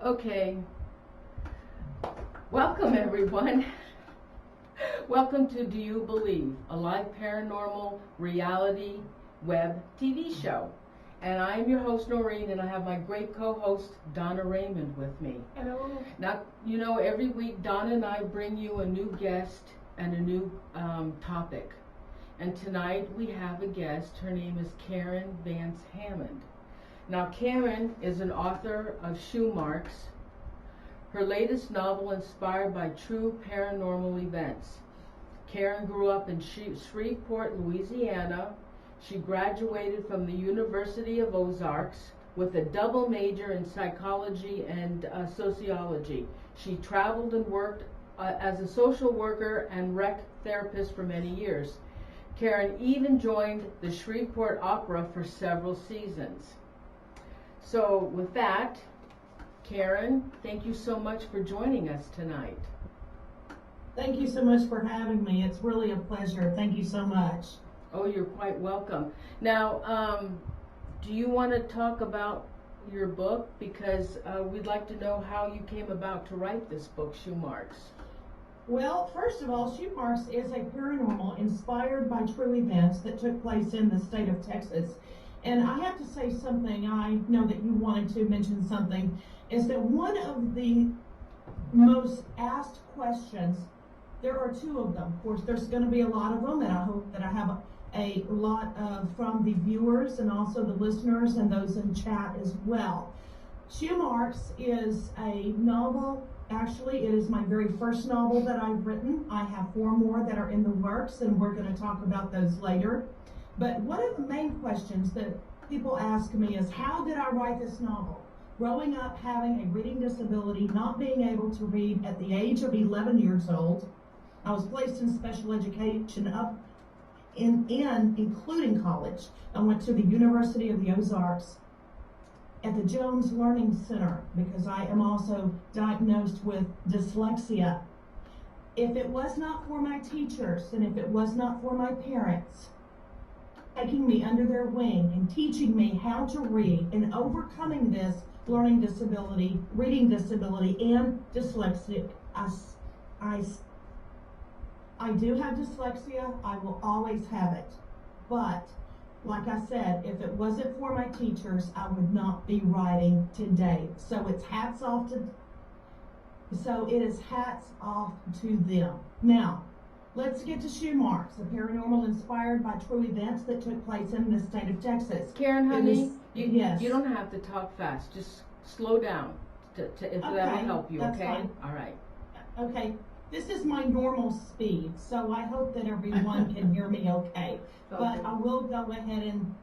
Okay, welcome everyone. Welcome to Do You Believe, a live paranormal reality web TV show. And I'm your host, Noreen, and I have my great co-host, Donna Raymond, with me. Hello. Now, every week Donna and I bring you a new guest and a new topic. And tonight we have a guest. Her name is Karen Vance Hammond. Now, Karen is an author of Shoe Marks, her latest novel inspired by true paranormal events. Karen grew up in Shreveport, Louisiana. She graduated from the University of Ozarks with a double major in psychology and sociology. She traveled and worked as a social worker and rec therapist for many years. Karen even joined the Shreveport Opera for several seasons. So with that, Karen, thank you so much for joining us tonight. Thank you so much for having me. It's really a pleasure. Thank you so much. Oh, you're quite welcome. Now, do you want to talk about your book? Because we'd like to know how you came about to write this book, Shoe Marks. Well, first of all, Shoe Marks is a paranormal inspired by true events that took place in the state of Texas. And I have to say something, I know that you wanted to mention something, is that one of the most asked questions, there are two of them. Of course, there's going to be a lot of them, and I hope that I have a lot of from the viewers and also the listeners and those in chat as well. Shoe Marks is a novel. Actually, it is my very first novel that I've written. I have 4 more that are in the works, and we're going to talk about those later. But one of the main questions that people ask me is, how did I write this novel? Growing up having a reading disability, not being able to read at the age of 11 years old, I was placed in special education up in including college. I went to the University of the Ozarks at the Jones Learning Center because I am also diagnosed with dyslexia. If it was not for my teachers and if it was not for my parents taking me under their wing and teaching me how to read and overcoming this learning disability, reading disability, and dyslexia, I do have dyslexia. I will always have it. But like I said, if it wasn't for my teachers, I would not be writing today. So it is hats off to them. Now, let's get to Shoe Marks, a paranormal inspired by true events that took place in the state of Texas. Karen, honey, yes. You don't have to talk fast. Just slow down if that'll help you, okay? Fine. All right. Okay. This is my normal speed, so I hope that everyone can hear me okay. But I will go ahead and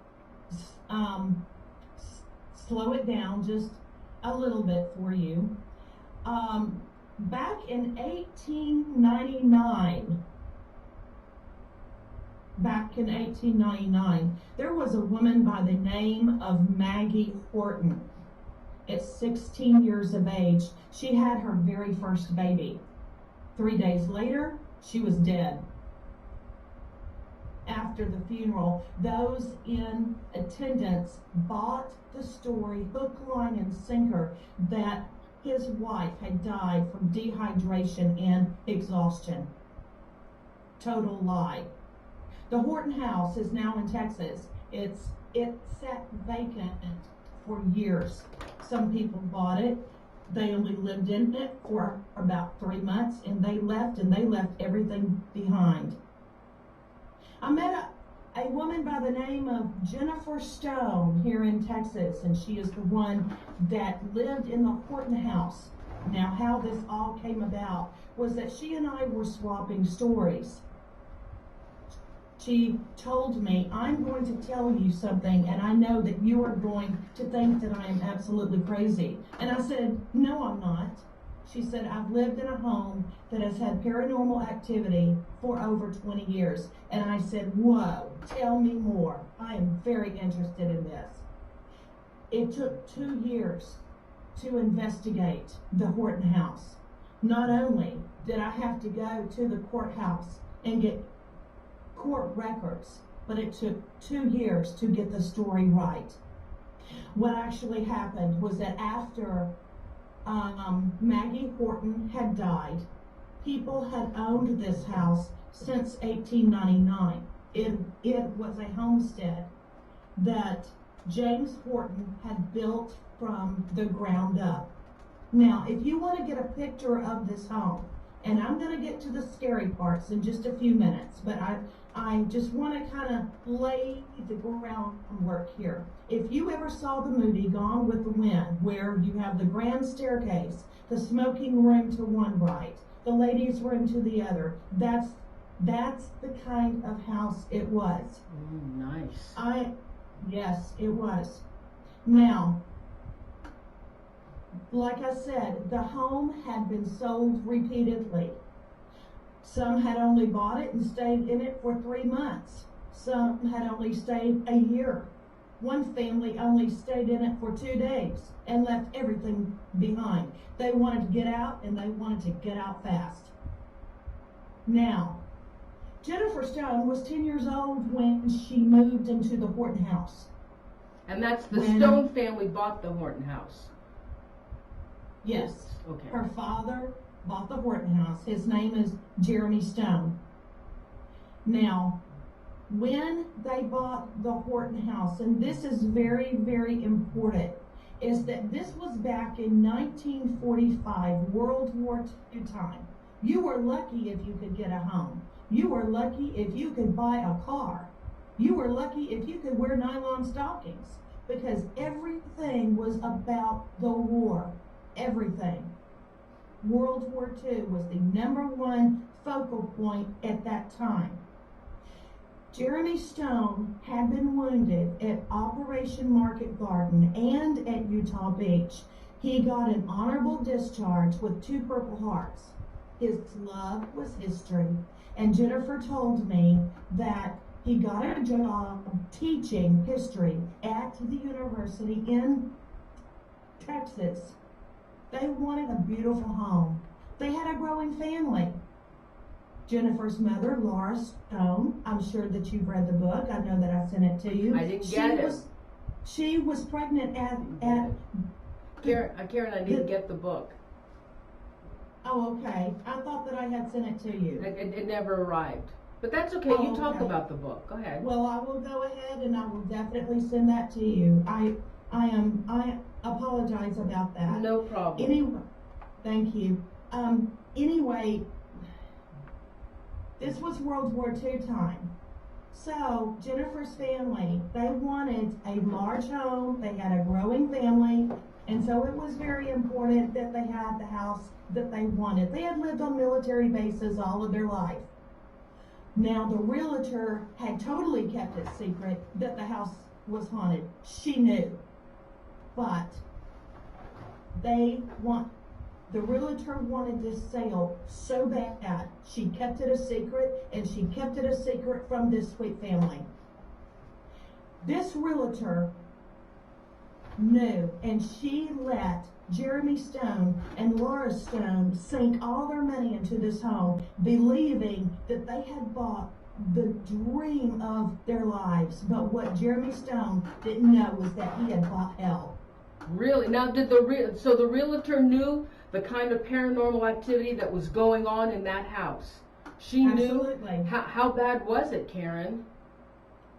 slow it down just a little bit for you. Back in 1899, there was a woman by the name of Maggie Horton. At 16 years of age, she had her very first baby. 3 days later, she was dead. After the funeral, those in attendance bought the story hook, line, and sinker that his wife had died from dehydration and exhaustion. Total lie. The Horton House is now in Texas. It sat vacant for years. Some people bought it. They only lived in it for about 3 months, and they left everything behind. I met a woman by the name of Jennifer Stone here in Texas, and she is the one that lived in the Horton House. Now, how this all came about was that she and I were swapping stories. She told me, I'm going to tell you something, and I know that you are going to think that I am absolutely crazy. And I said, no, I'm not. She said, I've lived in a home that has had paranormal activity for over 20 years. And I said, whoa, tell me more. I am very interested in this. It took 2 years to investigate the Horton House. Not only did I have to go to the courthouse and get court records, but it took 2 years to get the story right. What actually happened was that after Maggie Horton had died. People had owned this house since 1899. It was a homestead that James Horton had built from the ground up. Now, if you want to get a picture of this home, and I'm going to get to the scary parts in just a few minutes, but I just want to kind of lay the groundwork here. If you ever saw the movie Gone with the Wind, where you have the grand staircase, the smoking room to one right, the ladies' room to the other, that's the kind of house it was. Nice. Yes, it was. Now, like I said, the home had been sold repeatedly. Some had only bought it and stayed in it for 3 months. Some had only stayed a year. One family only stayed in it for 2 days and left everything behind. They wanted to get out, and they wanted to get out fast. Now, Jennifer Stone was 10 years old when she moved into the Horton House. And that's the Stone family bought the Horton House. Yes. Okay. Her father bought the Horton House. His name is Jeremy Stone. Now, when they bought the Horton House, and this is very, very important, is that this was back in 1945, World War II time. You were lucky if you could get a home. You were lucky if you could buy a car. You were lucky if you could wear nylon stockings, because everything was about the war. Everything. World War II was the #1 focal point at that time. Jeremy Stone had been wounded at Operation Market Garden and at Utah Beach. He got an honorable discharge with 2 Purple Hearts. His love was history, and Jennifer told me that he got a job teaching history at the university in Texas. They wanted a beautiful home. They had a growing family. Jennifer's mother, Laura Stone, I'm sure that you've read the book. I know that I sent it to you. I didn't get it. She was pregnant at Karen, I didn't get the book. Oh, okay. I thought that I had sent it to you. It never arrived. But that's okay. You talk about the book. Go ahead. Well, I will go ahead and I will definitely send that to you. I apologize about that. No problem. Anyway, thank you. Anyway, this was World War II time. So Jennifer's family, they wanted a large home. They had a growing family. And so it was very important that they had the house that they wanted. They had lived on military bases all of their life. Now, the realtor had totally kept it secret that the house was haunted. She knew. But the realtor wanted this sale so bad. She kept it a secret, and she kept it a secret from this sweet family. This realtor knew, and she let Jeremy Stone and Laura Stone sink all their money into this home, believing that they had bought the dream of their lives. But what Jeremy Stone didn't know was that he had bought hell. Really? Now, so the realtor knew the kind of paranormal activity that was going on in that house? She Absolutely. knew? How bad was it, Karen?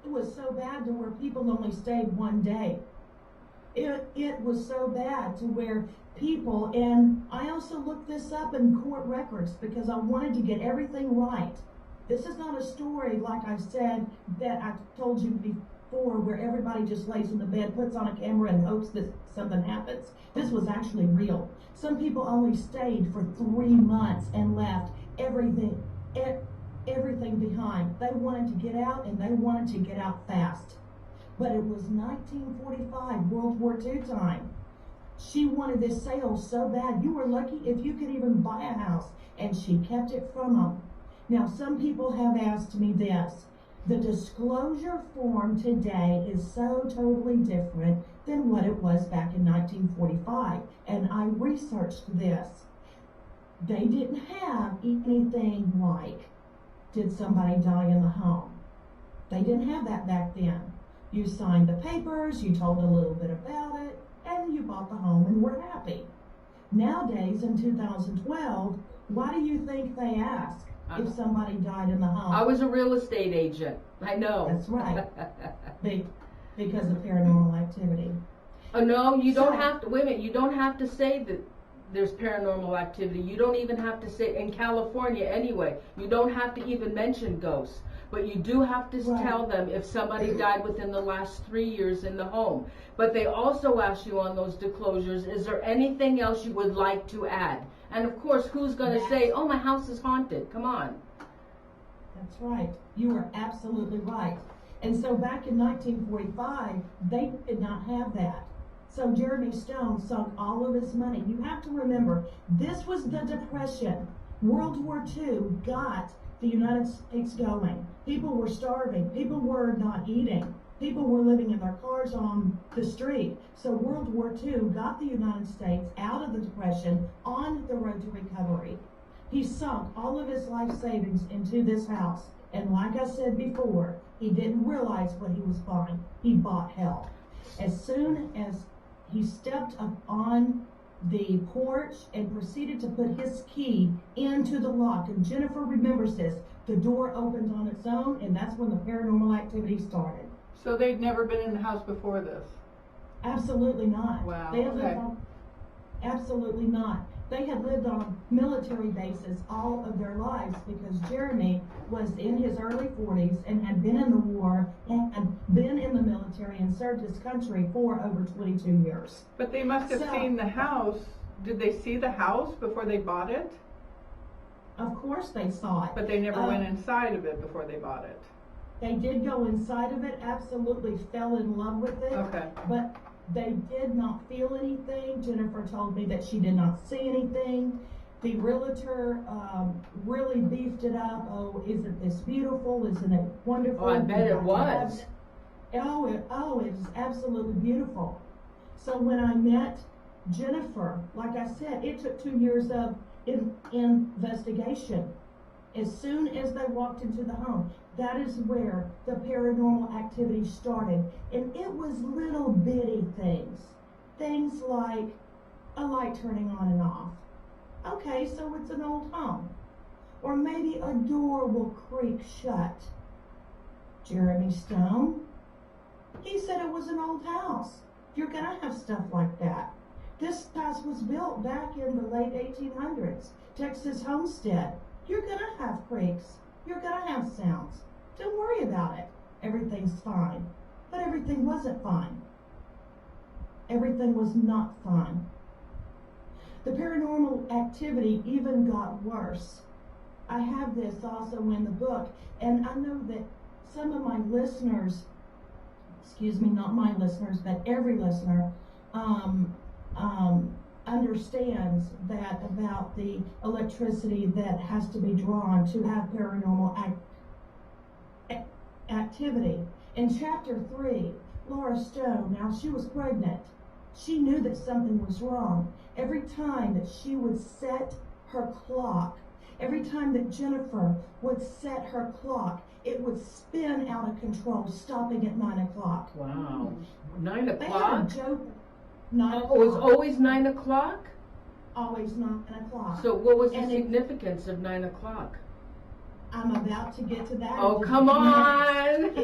It was so bad to where people only stayed 1 day. It was so bad to where people, and I also looked this up in court records because I wanted to get everything right. This is not a story, like I said, that I told you before, where everybody just lays in the bed, puts on a camera, and hopes that something happens. This was actually real. Some people only stayed for 3 months and left everything behind. They wanted to get out, and they wanted to get out fast. But it was 1945, World War II time. She wanted this sale so bad. You were lucky if you could even buy a house, and she kept it from them. Now, some people have asked me this. The disclosure form today is so totally different than what it was back in 1945, and I researched this. They didn't have anything like, did somebody die in the home? They didn't have that back then. You signed the papers, you told a little bit about it, and you bought the home and were happy. Nowadays, in 2012, why do you think they ask if somebody died in the home? I was a real estate agent. I know. That's right. Because of paranormal activity. Oh no, you don't have to. Wait a minute. You don't have to say that there's paranormal activity. You don't even have to say, in California anyway, you don't have to even mention ghosts. But you do have to tell them if somebody died within the last 3 years in the home. But they also ask you on those disclosures, is there anything else you would like to add? And of course, who's going to say, oh, my house is haunted? Come on. That's right. You are absolutely right. And so back in 1945, they did not have that. So Jeremy Stone sunk all of his money. You have to remember, this was the Depression. World War II got the United States going. People were starving. People were not eating. People were living in their cars on the street. So World War II got the United States out of the Depression on the road to recovery. He sunk all of his life savings into this house. And like I said before, he didn't realize what he was buying. He bought hell. As soon as he stepped up on the porch and proceeded to put his key into the lock, and Jennifer remembers this, the door opened on its own, and that's when the paranormal activity started. So they'd never been in the house before this? Absolutely not. Wow, They had lived on, absolutely not. They had lived on military bases all of their lives because Jeremy was in his early 40s and had been in the war and had been in the military and served his country for over 22 years. But they must have seen the house. Did they see the house before they bought it? Of course they saw it. But they never went inside of it before they bought it. They did go inside of it, absolutely fell in love with it. Okay. But they did not feel anything. Jennifer told me that she did not see anything. The realtor really beefed it up. Oh, isn't this beautiful? Isn't it wonderful? Oh, I bet it was. It was absolutely beautiful. So when I met Jennifer, like I said, it took 2 years of investigation. As soon as they walked into the home, that is where the paranormal activity started. And it was little bitty things. Things like a light turning on and off. Okay, so it's an old home. Or maybe a door will creak shut. Jeremy Stone, he said it was an old house. You're gonna have stuff like that. This house was built back in the late 1800s. Texas homestead. You're gonna have creaks. You're gonna have sounds. Don't worry about it. Everything's fine. But everything wasn't fine. Everything was not fine. The paranormal activity even got worse. I have this also in the book, and I know that some of my listeners, excuse me, not my listeners, but every listener, understands that about the electricity that has to be drawn to have paranormal activity. In chapter 3, Laura Stone, now she was pregnant. She knew that something was wrong. Every time that she would set her clock, every time that Jennifer would set her clock, it would spin out of control, stopping at 9 o'clock. Wow. 9 o'clock? They had a joke. 9 o'clock. Oh, it was always 9 o'clock? Always 9 o'clock. So what was the significance of 9 o'clock? I'm about to get to that. Oh, come on!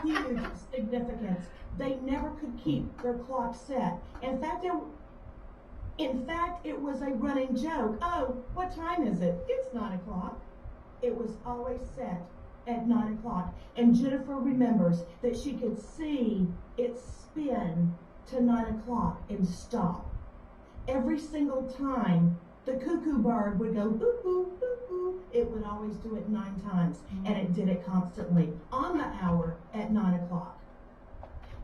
Huge significance. They never could keep their clock set. In fact, it was a running joke. Oh, what time is it? It's 9 o'clock. It was always set at 9 o'clock. And Jennifer remembers that she could see it spin to 9 o'clock and stop. Every single time the cuckoo bird would go boo boo boo boo, it would always do it 9 times, and it did it constantly on the hour at 9 o'clock.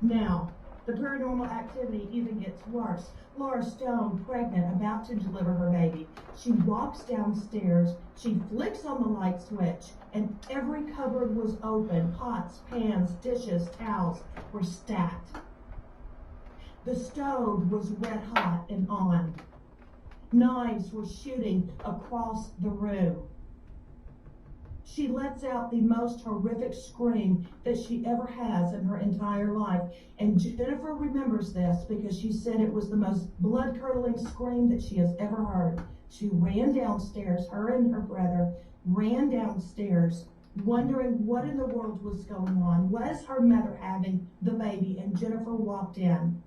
Now, the paranormal activity even gets worse. Laura Stone, pregnant, about to deliver her baby. She walks downstairs, she flicks on the light switch, and every cupboard was open. Pots, pans, dishes, towels were stacked. The stove was red hot and on. Knives were shooting across the room. She lets out the most horrific scream that she ever has in her entire life. And Jennifer remembers this because she said it was the most blood-curdling scream that she has ever heard. She ran downstairs, her and her brother ran downstairs, wondering what in the world was going on. Was her mother having the baby? And Jennifer walked in.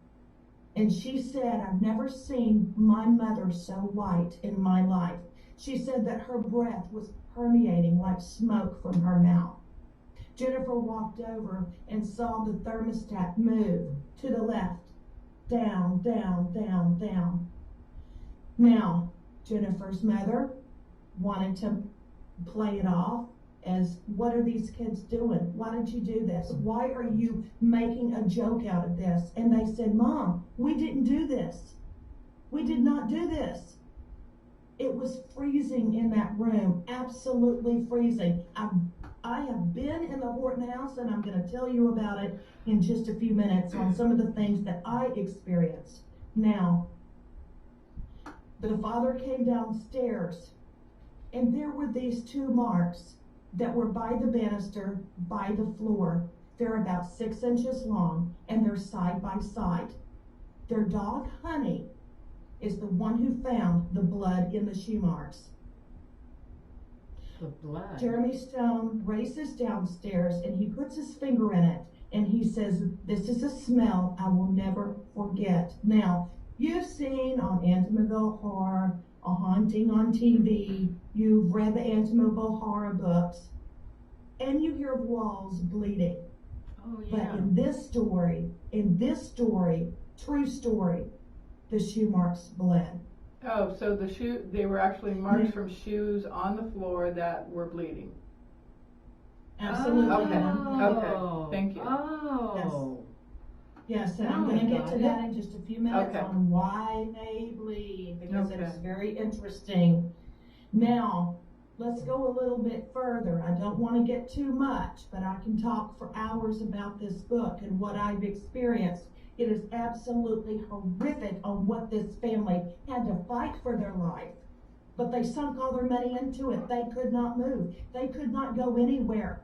And she said, I've never seen my mother so white in my life. She said that her breath was permeating like smoke from her mouth. Jennifer walked over and saw the thermostat move to the left, down, down, down, down. Now, Jennifer's mother wanted to play it off as, what are these kids doing? Why did you do this? Why are you making a joke out of this? And they said, Mom, we didn't do this. We did not do this. It was freezing in that room, absolutely freezing. I have been in the Horton House, and I'm going to tell you about it in just a few minutes on some of the things that I experienced. Now, the father came downstairs, and there were these two marks that were by the banister, by the floor. They're about 6 inches long, and they're side by side. Their dog, Honey, is the one who found the blood in the shoe marks. The blood. Jeremy Stone races downstairs and he puts his finger in it and he says, this is a smell I will never forget. Now, you've seen on Amityville Horror, A Haunting on TV, you've read the Amityville Horror books, and you hear walls bleeding. Oh, But yeah. in this story, true story, the shoe marks bled. Oh, so they were actually marks from shoes on the floor that were bleeding. Absolutely. Okay. Thank you. Oh. Yes, and Oh, I'm going to get got to it. that in just a few minutes Okay. on why they bleed, because Okay. it's very interesting. Now, let's go a little bit further. I don't want to get too much, but I can talk for hours about this book and what I've experienced. It is absolutely horrific on what this family had to fight for their life. But they sunk all their money into it. They could not move. They could not go anywhere.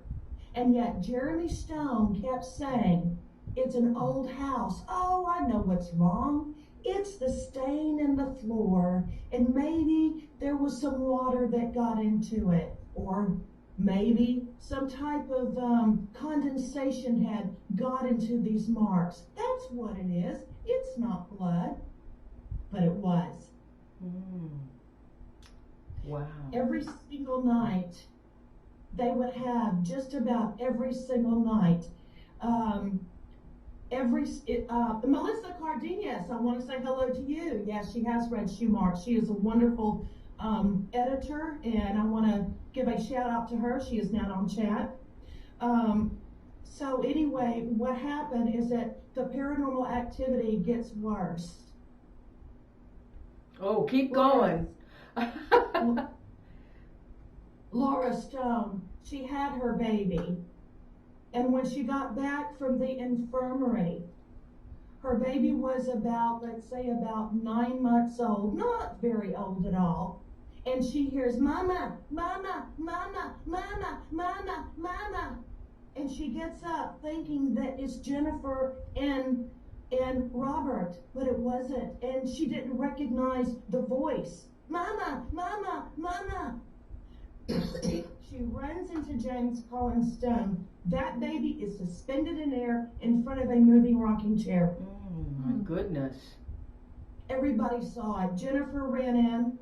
And yet Jeremy Stone kept saying, it's an old house. Oh, I know what's wrong. It's the stain in the floor. And maybe there was some water that got into it. Or maybe some type of condensation had got into these marks. That's what it is. It's not blood. But it was. Wow. Every single night, they would have just about every single night. Melissa Cardenas, I want to say hello to you. Yes, she has read Shoe Marks. She is a wonderful editor, and I want to give a shout out to her. She is now on chat. So anyway, what happened is that the paranormal activity gets worse. Oh, keep going. Laura Stone, she had her baby, and when she got back from the infirmary, her baby was about, let's say, about 9 months old, not very old at all, and she hears, Mama, Mama, Mama, Mama, Mama, Mama, and she gets up thinking that it's Jennifer and Robert, but it wasn't, and she didn't recognize the voice. Mama, Mama, Mama. She runs into James Collins Stone. That baby is suspended in air in front of a moving rocking chair. My goodness. Everybody saw it. Jennifer ran in.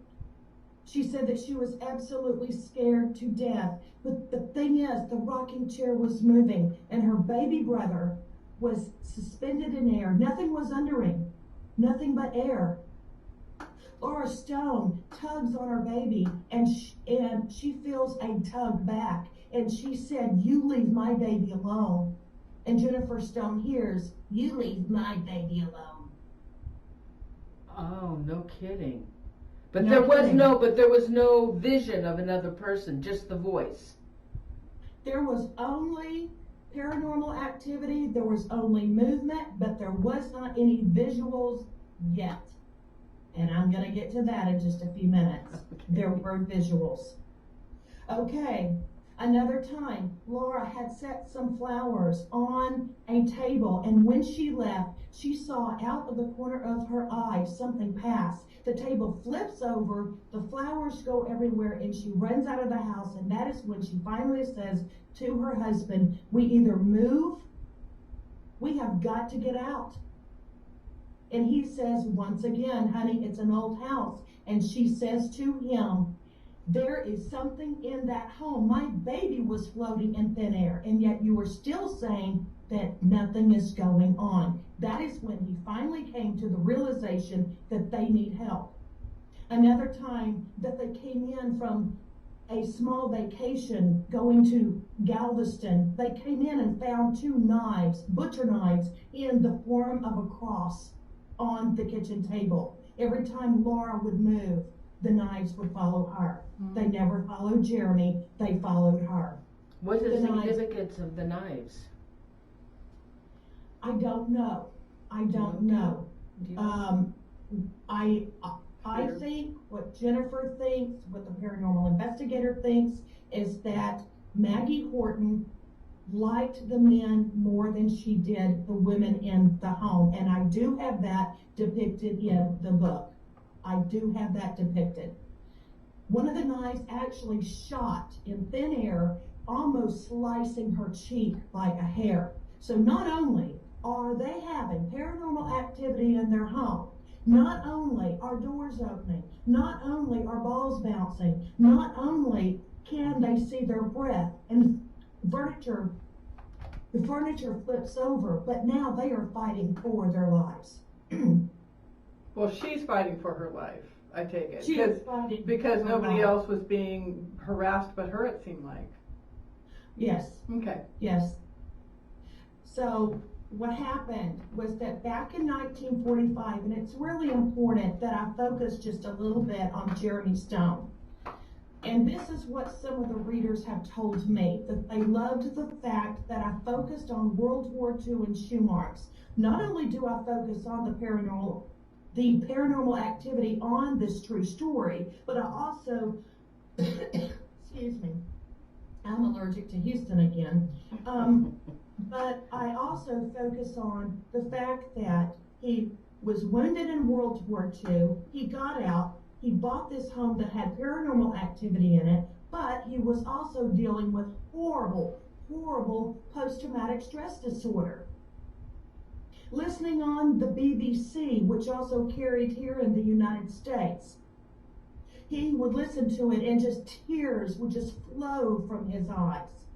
She said that she was absolutely scared to death. But the thing is, the rocking chair was moving, and her baby brother was suspended in air. Nothing was under him. Nothing but air. Laura Stone tugs on her baby, and she feels a tug back, and she said, you leave my baby alone. And Jennifer Stone hears, you leave my baby alone. Oh, no kidding. But No there was no vision of another person, just the voice. There was only paranormal activity, there was only movement, but there was not any visuals yet. And I'm going to get to that in just a few minutes. Okay. There were visuals. Okay, Another time, Laura had set some flowers on a table, and when she left, she saw out of the corner of her eye something pass. The table flips over, the flowers go everywhere, and she runs out of the house, and that is when she finally says to her husband, we either move, we have got to get out. And he says, once again, honey, it's an old house. And she says to him, there is something in that home. My baby was floating in thin air, and yet you are still saying that nothing is going on. That is when he finally came to the realization that they need help. Another time that they came in from a small vacation going to Galveston, they came in and found 2 knives, butcher knives, in the form of a cross on the kitchen table. Every time Laura would move, the knives would follow her. They never followed Jeremy, they followed her. What's the significance of the knives? I don't know. I don't know. I think what Jennifer thinks, what the paranormal investigator thinks, is that Maggie Horton liked the men more than she did the women in the home. And I do have that depicted in the book. I do have that depicted. One of the knives actually shot in thin air, almost slicing her cheek by a hair. So not only are they having paranormal activity in their home, not only are doors opening, not only are balls bouncing, not only can they see their breath and the furniture flips over, but now they are fighting for their lives. Well, she's fighting for her life, I take it. She is fighting because for her nobody life. else was being harassed but her, it seemed like. Yes. Okay. Yes. So what happened was that back in 1945, and it's really important that I focus just a little bit on Jeremy Stone. And this is what some of the readers have told me, that they loved the fact that I focused on World War II and shoe marks. Not only do I focus on the paranormal activity on this true story, but I also, excuse me, I'm allergic to Houston again. But I also focus on the fact that he was wounded in World War II, he got out, he bought this home that had paranormal activity in it, but he was also dealing with horrible, horrible post-traumatic stress disorder. Listening on the BBC, which also carried here in the United States, he would listen to it and just tears would just flow from his eyes.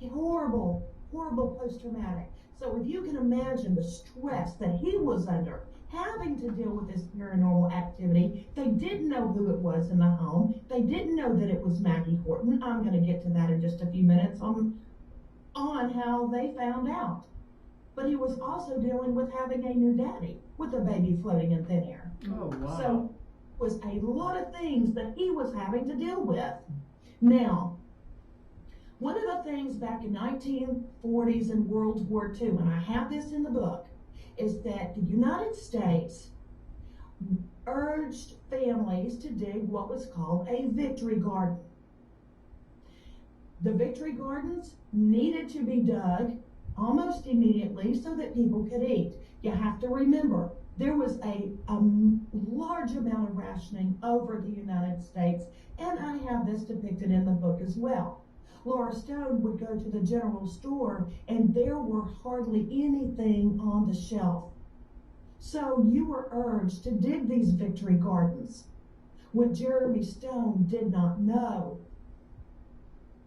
Horrible, horrible post-traumatic. So if you can imagine the stress that he was under, having to deal with this paranormal activity, they didn't know who it was in the home. They didn't know that it was Maggie Horton. I'm going to get to that in just a few minutes on how they found out. But he was also dealing with having a new daddy with a baby floating in thin air. Oh, wow. So it was a lot of things that he was having to deal with. Now, one of the things back in 1940s and World War II, and I have this in the book, is that the United States urged families to dig what was called a victory garden. The victory gardens needed to be dug almost immediately so that people could eat. You have to remember, there was a large amount of rationing over the United States, and I have this depicted in the book as well. Laura Stone would go to the general store and there were hardly anything on the shelf. So you were urged to dig these victory gardens. What Jeremy Stone did not know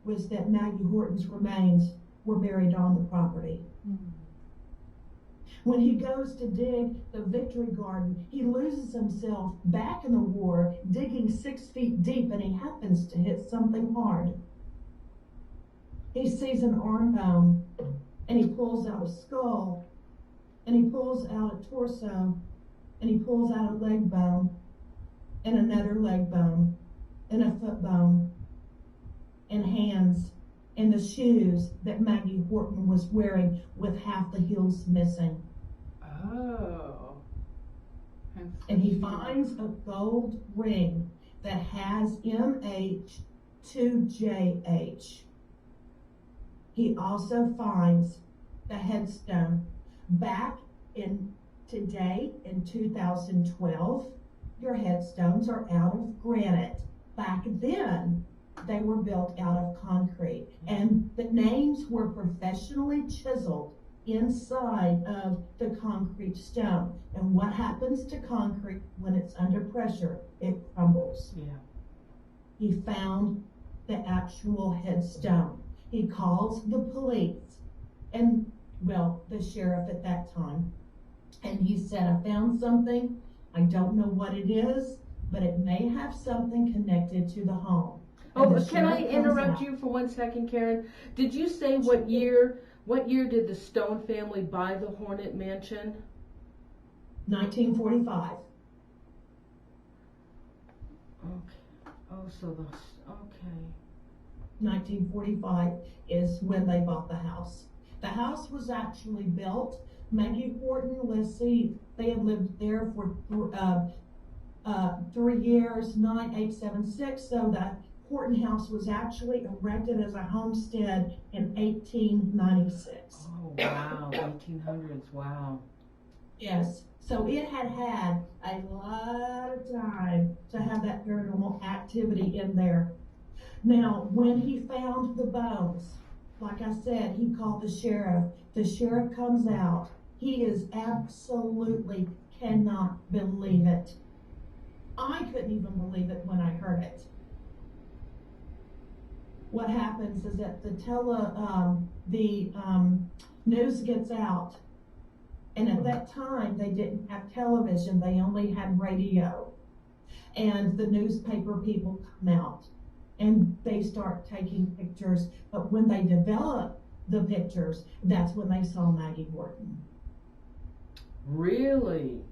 was that Maggie Horton's remains were buried on the property. When he goes to dig the victory garden, he loses himself back in the war, digging 6 feet deep, and he happens to hit something hard. He sees an arm bone, and he pulls out a skull, and he pulls out a torso, and he pulls out a leg bone, and another leg bone, and a foot bone, and hands, and the shoes that Maggie Horton was wearing with half the heels missing. Oh. And he finds a gold ring that has MH 2JH. He also finds the headstone back in today in 2012. Your headstones are out of granite. Back then, they were built out of concrete, and the names were professionally chiseled inside of the concrete stone. And what happens to concrete when it's under pressure? It crumbles. Yeah. He found the actual headstone. He calls the police and, well, the sheriff at that time, and he said, I found something. I don't know what it is, but it may have something connected to the home. Oh, can I interrupt you for 1 second, Karen? Did you say what year did the Stone family buy the Hornet Mansion? 1945. Okay. Oh, so okay. 1945 is when they bought the house. The house was actually built. Maggie Horton, let's see, they had lived there for 3 years, 9876. So the Horton House was actually erected as a homestead in 1896. Oh, wow. 1800s. Wow. Yes. So it had had a lot of time to have that paranormal activity in there. Now, when he found the bones, like I said, he called the sheriff. The sheriff comes out. He is absolutely cannot believe it. I couldn't even believe it when I heard it. What happens is that the news gets out, and at that time they didn't have television; they only had radio. And the newspaper people come out, and they start taking pictures. But when they develop the pictures, that's when they saw Maggie Horton. Really?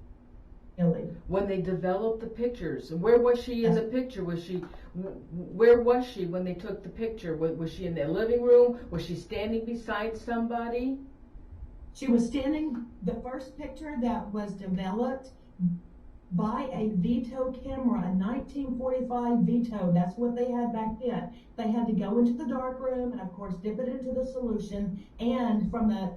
Really? When they developed the pictures, and where was she in the picture? Where was she when they took the picture? Was she in their living room? Was she standing beside somebody? She was standing. The first picture that was developed by a Vito camera, a 1945 Vito. That's what they had back then. They had to go into the dark room and, of course, dip it into the solution. And from the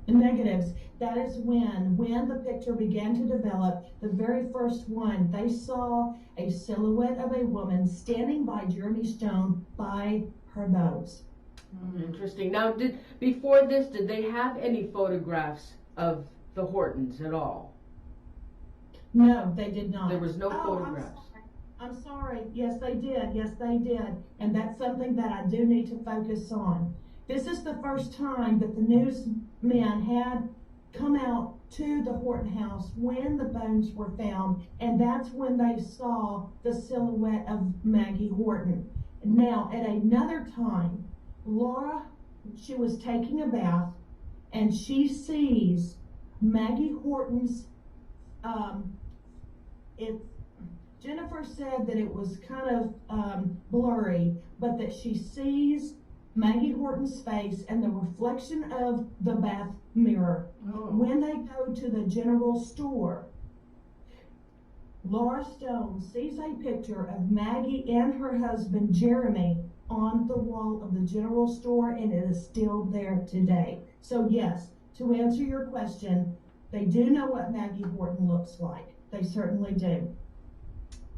negatives, that is when the picture began to develop. The very first one, they saw a silhouette of a woman standing by Jeremy Stone by her nose. Interesting. Now, before this, did they have any photographs of the Hortons at all? No, they did not. There was no photographs. I'm sorry. Yes, they did. Yes, they did. And that's something that I do need to focus on. This is the first time that the newsmen had come out to the Horton House when the bones were found, and that's when they saw the silhouette of Maggie Horton. Now, at another time, Laura, she was taking a bath, and she sees Maggie Horton's, Jennifer said that it was kind of blurry, but that she sees Maggie Horton's face and the reflection of the bath mirror. Oh. When they go to the general store, Laura Stone sees a picture of Maggie and her husband Jeremy on the wall of the general store, and it is still there today. So yes, to answer your question, they do know what Maggie Horton looks like. They certainly do.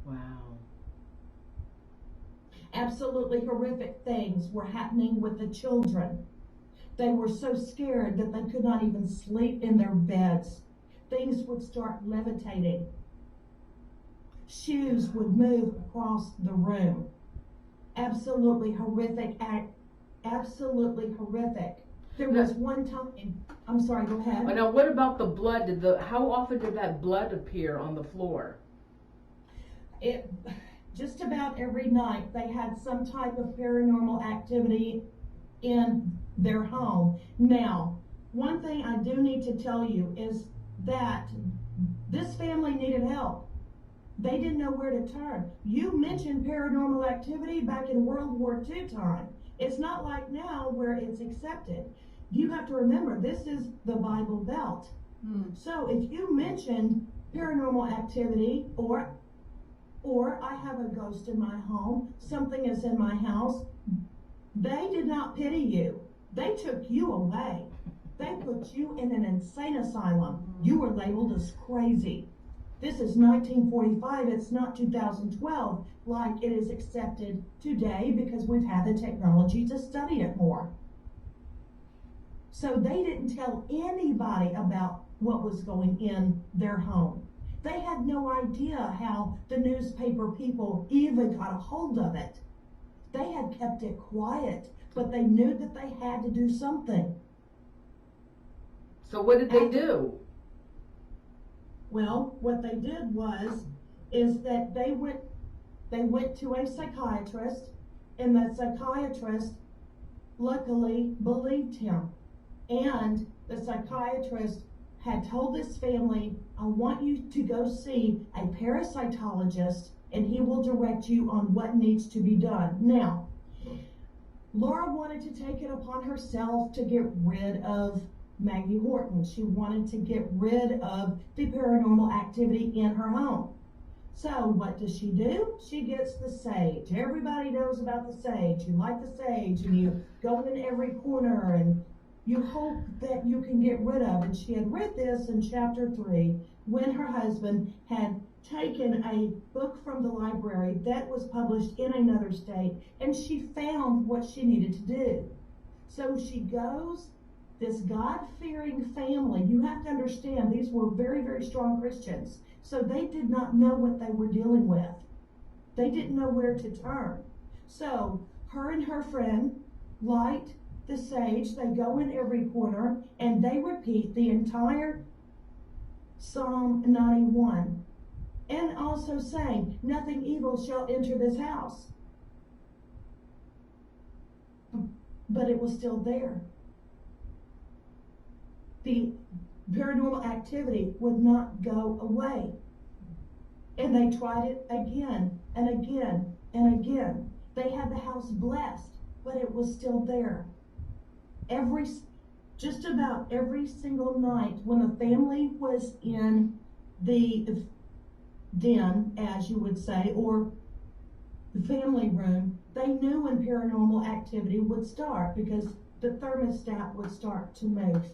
Wow. Absolutely horrific things were happening with the children. They were so scared that they could not even sleep in their beds. Things would start levitating. Shoes would move across the room. Absolutely horrific act. Absolutely horrific. There was one time, I'm sorry, go ahead. Now, what about the blood? How often did that blood appear on the floor? Just about every night they had some type of paranormal activity in their home. Now, one thing I do need to tell you is that this family needed help. They didn't know where to turn. You mentioned paranormal activity back in World War II time. It's not like now where it's accepted. You have to remember, this is the Bible Belt. So if you mentioned paranormal activity, or I have a ghost in my home, something is in my house, they did not pity you. They took you away. They put you in an insane asylum. You were labeled as crazy. This is 1945, it's not 2012 like it is accepted today because we've had the technology to study it more. So they didn't tell anybody about what was going in their home. They had no idea how the newspaper people even got a hold of it. They had kept it quiet, but they knew that they had to do something. So what did they do? Well, what they did is that they went to a psychiatrist, and the psychiatrist luckily believed him. And the psychiatrist had told this family, I want you to go see a parasitologist and he will direct you on what needs to be done. Now, Laura wanted to take it upon herself to get rid of Maggie Horton. She wanted to get rid of the paranormal activity in her home. So what does she do? She gets the sage. Everybody knows about the sage. You light the sage and you go in every corner and you hope that you can get rid of. And she had read this in chapter 3 when her husband had taken a book from the library that was published in another state, and she found what she needed to do. So she goes, this God-fearing family, you have to understand, these were very, very strong Christians. So they did not know what they were dealing with. They didn't know where to turn. So her and her friend light the sage. They go in every corner and they repeat the entire Psalm 91. And also saying, nothing evil shall enter this house. But it was still there. The paranormal activity would not go away. And they tried it again and again and again. They had the house blessed, but it was still there. Just about every single night when the family was in the den, as you would say, or the family room, they knew when paranormal activity would start because the thermostat would start to move.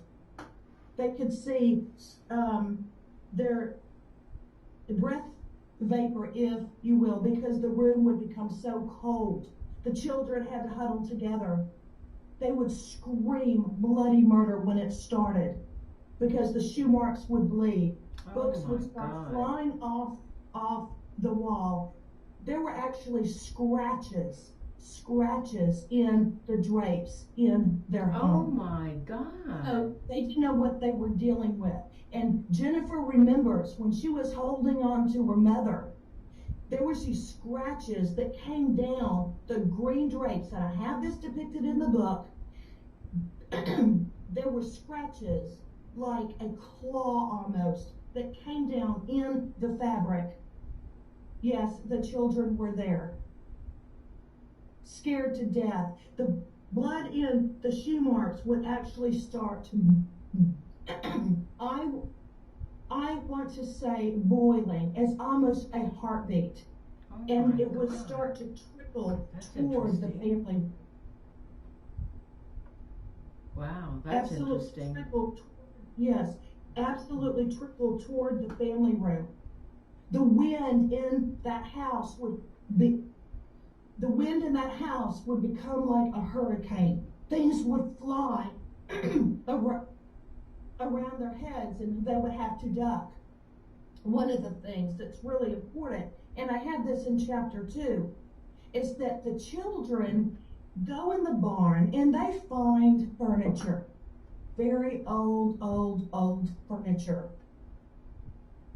They could see their breath vapor, if you will, because the room would become so cold. The children had to huddle together. They would scream bloody murder when it started because the shoe marks would bleed. Books would start flying off the wall. There were actually scratches in the drapes in their home. Oh my God. So they didn't know what they were dealing with. And Jennifer remembers when she was holding on to her mother, there were these scratches that came down the green drapes, and I have this depicted in the book. There were scratches like a claw almost that came down in the fabric. Yes, the children were there, scared to death. The blood in the shoe marks would actually start to, I want to say boiling, as almost a heartbeat. And it would start to trickle toward the family. Wow, that's interesting. Yes, absolutely trickle toward the family room. The wind in that house would become like a hurricane. Things would fly around their heads and they would have to duck. One of the things that's really important, and I have this in chapter 2, is that the children go in the barn and they find furniture. Very old furniture.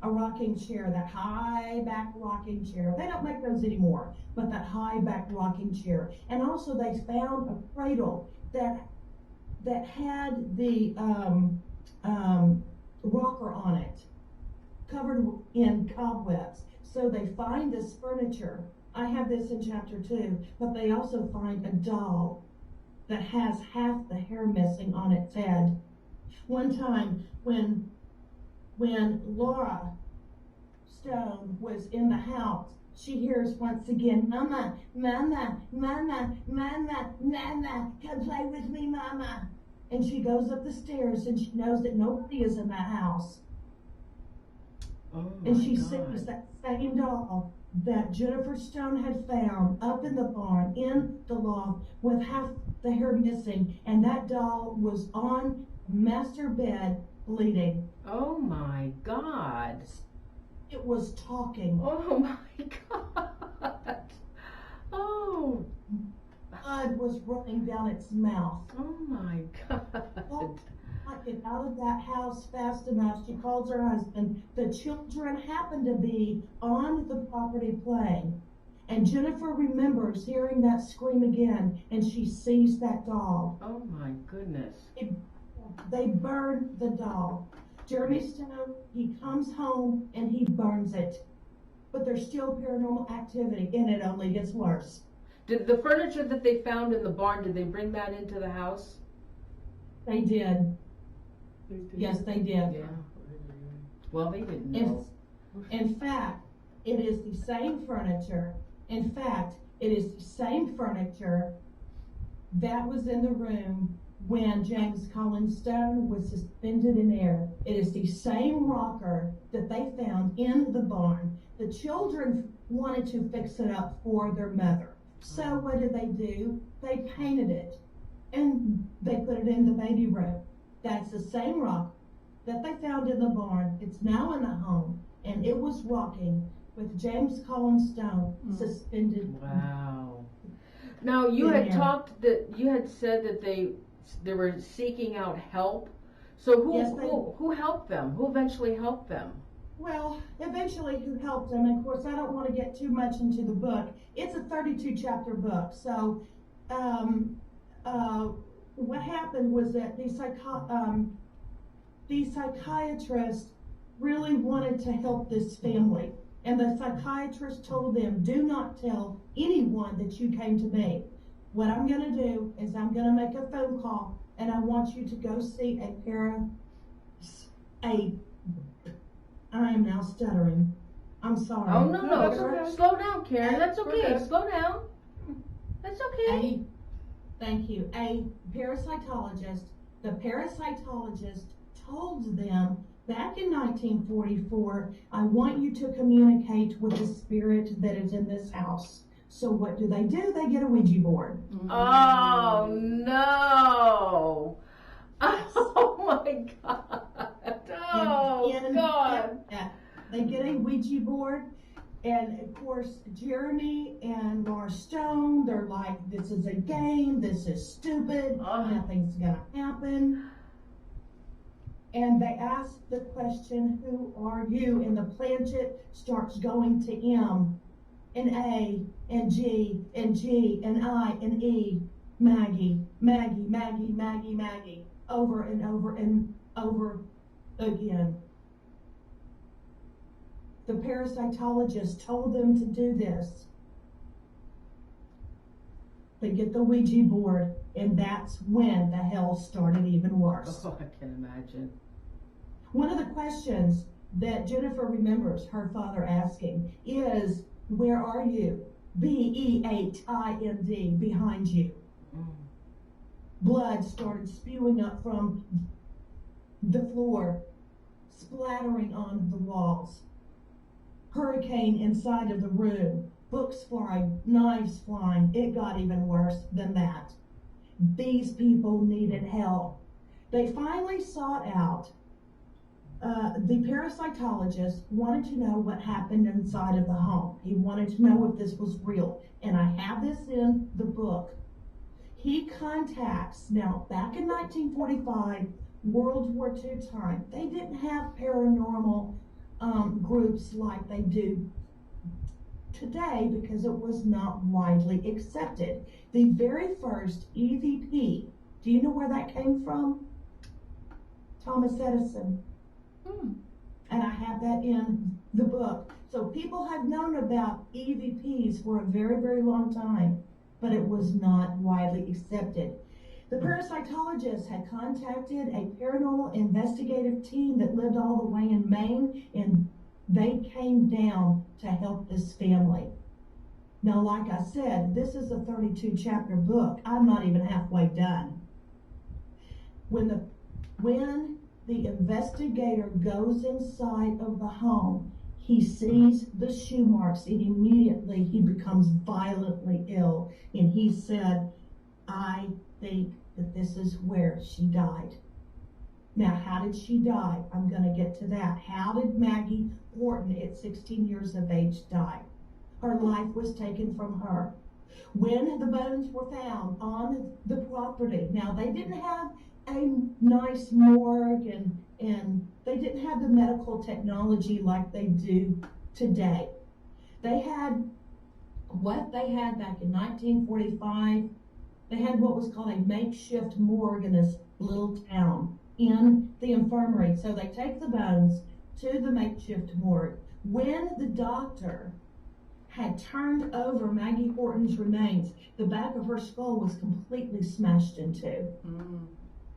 A rocking chair, that high back rocking chair. They don't make those anymore, but that high back rocking chair. And also they found a cradle that had the rocker on it, covered in cobwebs. So they find this furniture. I have this in chapter 2, but they also find a doll that has half the hair missing on its head. One time when Laura Stone was in the house, she hears once again, Mama, Mama, Mama, Mama, Mama, come play with me, Mama. And she goes up the stairs and she knows that nobody is in that house. Oh And my she God. sees that same doll that Jennifer Stone had found up in the barn, in the loft, with half the hair missing. And that doll was on master bed, bleeding. Oh my God. It was talking. Oh my God. Oh. Blood was running down its mouth. Oh my God. Not get out of that house fast enough. She calls her husband. The children happen to be on the property playing. And Jennifer remembers hearing that scream again, and she sees that doll. Oh my goodness. They burn the doll. Jeremy Stone, he comes home and he burns it. But there's still paranormal activity, and it only gets worse. Did the furniture that they found in the barn, did they bring that into the house? They did. Yes, they did. Yeah. Well, they didn't know. In fact, it is the same furniture. In fact, it is the same furniture that was in the room when James Colin Stone was suspended in air. It is the same rocker that they found in the barn. The children wanted to fix it up for their mother. So what did they do? They painted it and they put it in the baby room. That's the same rock that they found in the barn. It's now in the home, and it was rocking with James Colin Stone suspended. Wow. Now you had said that they were seeking out help. So who helped them? Who eventually helped them? Well, eventually who helped them? Of course, I don't want to get too much into the book. It's a 32-chapter book. So, what happened was that the psychiatrist really wanted to help this family. And the psychiatrist told them, do not tell anyone that you came to me. What I'm going to do is I'm going to make a phone call, and I want you to go see I am now stuttering. I'm sorry. Oh, no. That's okay. Slow down, Karen. That's okay. Okay. Slow down. That's okay. Thank you. A parasitologist. The parasitologist told them back in 1944, I want you to communicate with the spirit that is in this house. So what do? They get a Ouija board. Oh, no. Oh, my God. Oh, God. They get a Ouija board. And of course, Jeremy and Laura Stone, they're like, this is a game, this is stupid, nothing's gonna happen. And they ask the question, who are you? And the planchette starts going to M, and A, and G, and G, and I, and E, Maggie, Maggie, Maggie, Maggie, Maggie, over and over and over again. The parasitologist told them to do this. They get the Ouija board, and that's when the hell started even worse. Oh, I can imagine. One of the questions that Jennifer remembers her father asking is, where are you? B-E-H-I-N-D, behind you. Blood started spewing up from the floor, splattering on the walls. Hurricane inside of the room, books flying, knives flying. It got even worse than that. These people needed help. They finally sought out, the parasitologist wanted to know what happened inside of the home. He wanted to know if this was real. And I have this in the book. He contacts, now back in 1945, World War II time, they didn't have paranormal groups like they do today because it was not widely accepted. The very first EVP, do you know where that came from? Thomas Edison. And I have that in the book. So people have known about EVPs for a very, very long time, but it was not widely accepted. The parasitologist had contacted a paranormal investigative team that lived all the way in Maine, and They came down to help this family. Now, like I said, this is a 32 chapter book. I'm not even halfway done. When the investigator goes inside of the home, he sees the shoe marks, and immediately he becomes violently ill. And he said, I think that this is where she died. Now, how did she die? I'm going to get to that. How did Maggie Horton, at 16 years of age, die? Her life was taken from her. When the bones were found on the property, now they didn't have a nice morgue and they didn't have the medical technology like they do today. They had what they had back in 1945. They had what was called a makeshift morgue in this little town in the infirmary. So they take the bones to the makeshift morgue. When the doctor had turned over Maggie Horton's remains, the back of her skull was completely smashed in two. Mm.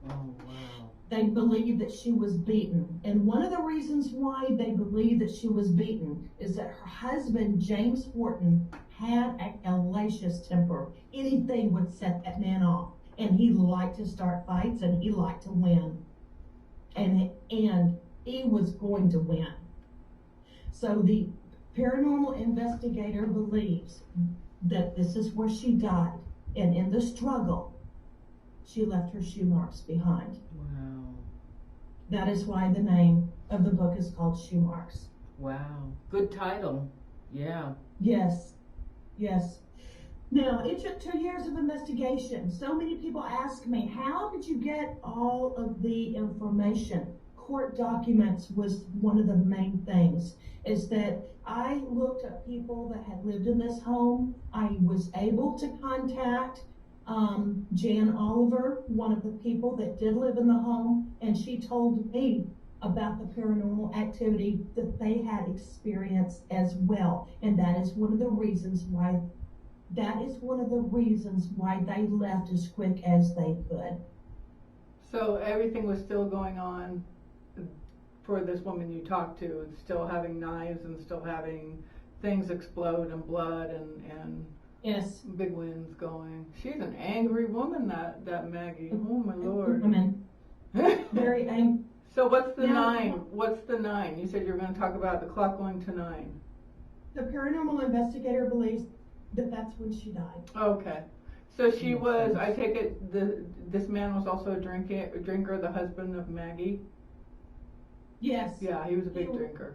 Oh, wow. They believed that she was beaten. And one of the reasons why they believed that she was beaten is that her husband, James Horton, had a hellacious temper. Anything would set that man off. And he liked to start fights, and he liked to win. And he was going to win. So the paranormal investigator believes that this is where she died. And in the struggle, she left her shoe marks behind. Wow. That is why the name of the book is called Shoe Marks. Wow. Good title. Yeah. Yes. Yes. Now, it took 2 years of investigation. So many people ask me, how did you get all of the information? Court documents was one of the main things, is that I looked at people that had lived in this home. I was able to contact Jan Oliver, one of the people that did live in the home, and she told me about the paranormal activity that they had experienced as well. And that is one of the reasons why they left as quick as they could. So everything was still going on for this woman you talked to, and still having knives and still having things explode and blood and Yes. big winds going. She's an angry woman, that Maggie. Oh my Lord. Women. Very angry. So what's the Yeah. 9? What's the 9? You said you were going to talk about the clock going to 9. The paranormal investigator believes that that's when she died. Okay. So she was, I take it, this man was also a drinker, the husband of Maggie? Yes. Yeah, he was a big drinker.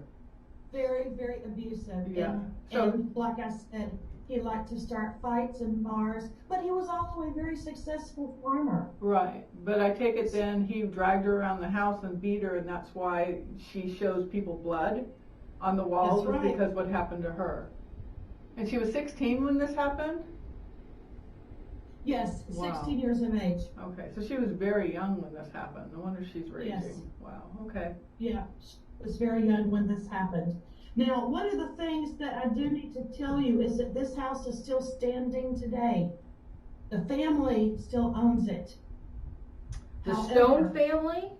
Very, very abusive. Yeah. And like I said, he liked to start fights in bars, but he was also a very successful farmer. Right. But I take it then he dragged her around the house and beat her, and that's why she shows people blood on the walls, That's right. because what happened to her. And she was 16 when this happened? Yes, Wow. 16 years of age. Okay, so she was very young when this happened. No wonder she's raging. Yes. Wow, okay. Yeah, she was very young when this happened. Now, one of the things that I do need to tell you is that this house is still standing today. The family still owns it. The However, Stone family?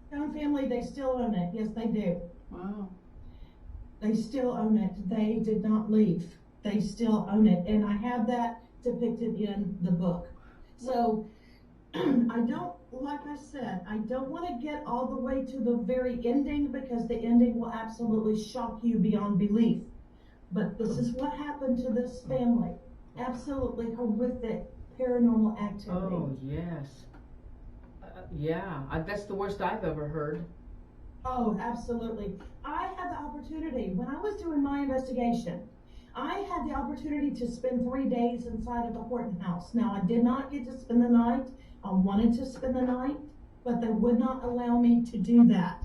Stone family, they still own it. Yes, they do. Wow. They still own it. They did not leave. They still own it. And I have that depicted in the book. So like I said, I don't want to get all the way to the very ending, because the ending will absolutely shock you beyond belief. But this is what happened to this family. Absolutely horrific paranormal activity. Oh, yes. Yeah, that's the worst I've ever heard. Oh, absolutely. I had the opportunity, when I was doing my investigation, I had the opportunity to spend 3 days inside of the Horton House. Now, I did not get to spend the night. I wanted to spend the night, but they would not allow me to do that.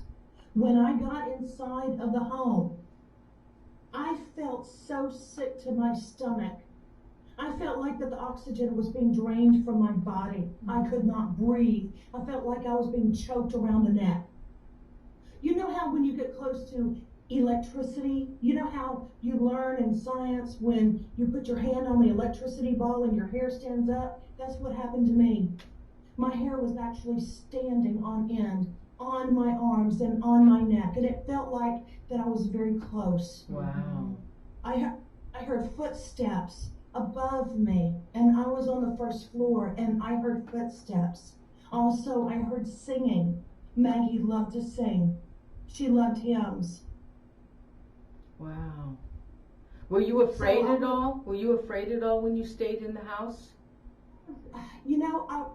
When I got inside of the home, I felt so sick to my stomach. I felt like that the oxygen was being drained from my body. I could not breathe. I felt like I was being choked around the neck. You know how when you get close to electricity, you know how you learn in science when you put your hand on the electricity ball and your hair stands up? That's what happened to me. My hair was actually standing on end on my arms and on my neck, and it felt like that I was very close. Wow. I heard footsteps above me, and I was on the first floor, and I heard footsteps. Also, I heard singing. Maggie loved to sing. She loved hymns. Wow. Were you afraid at all? Were you afraid at all when you stayed in the house? You know,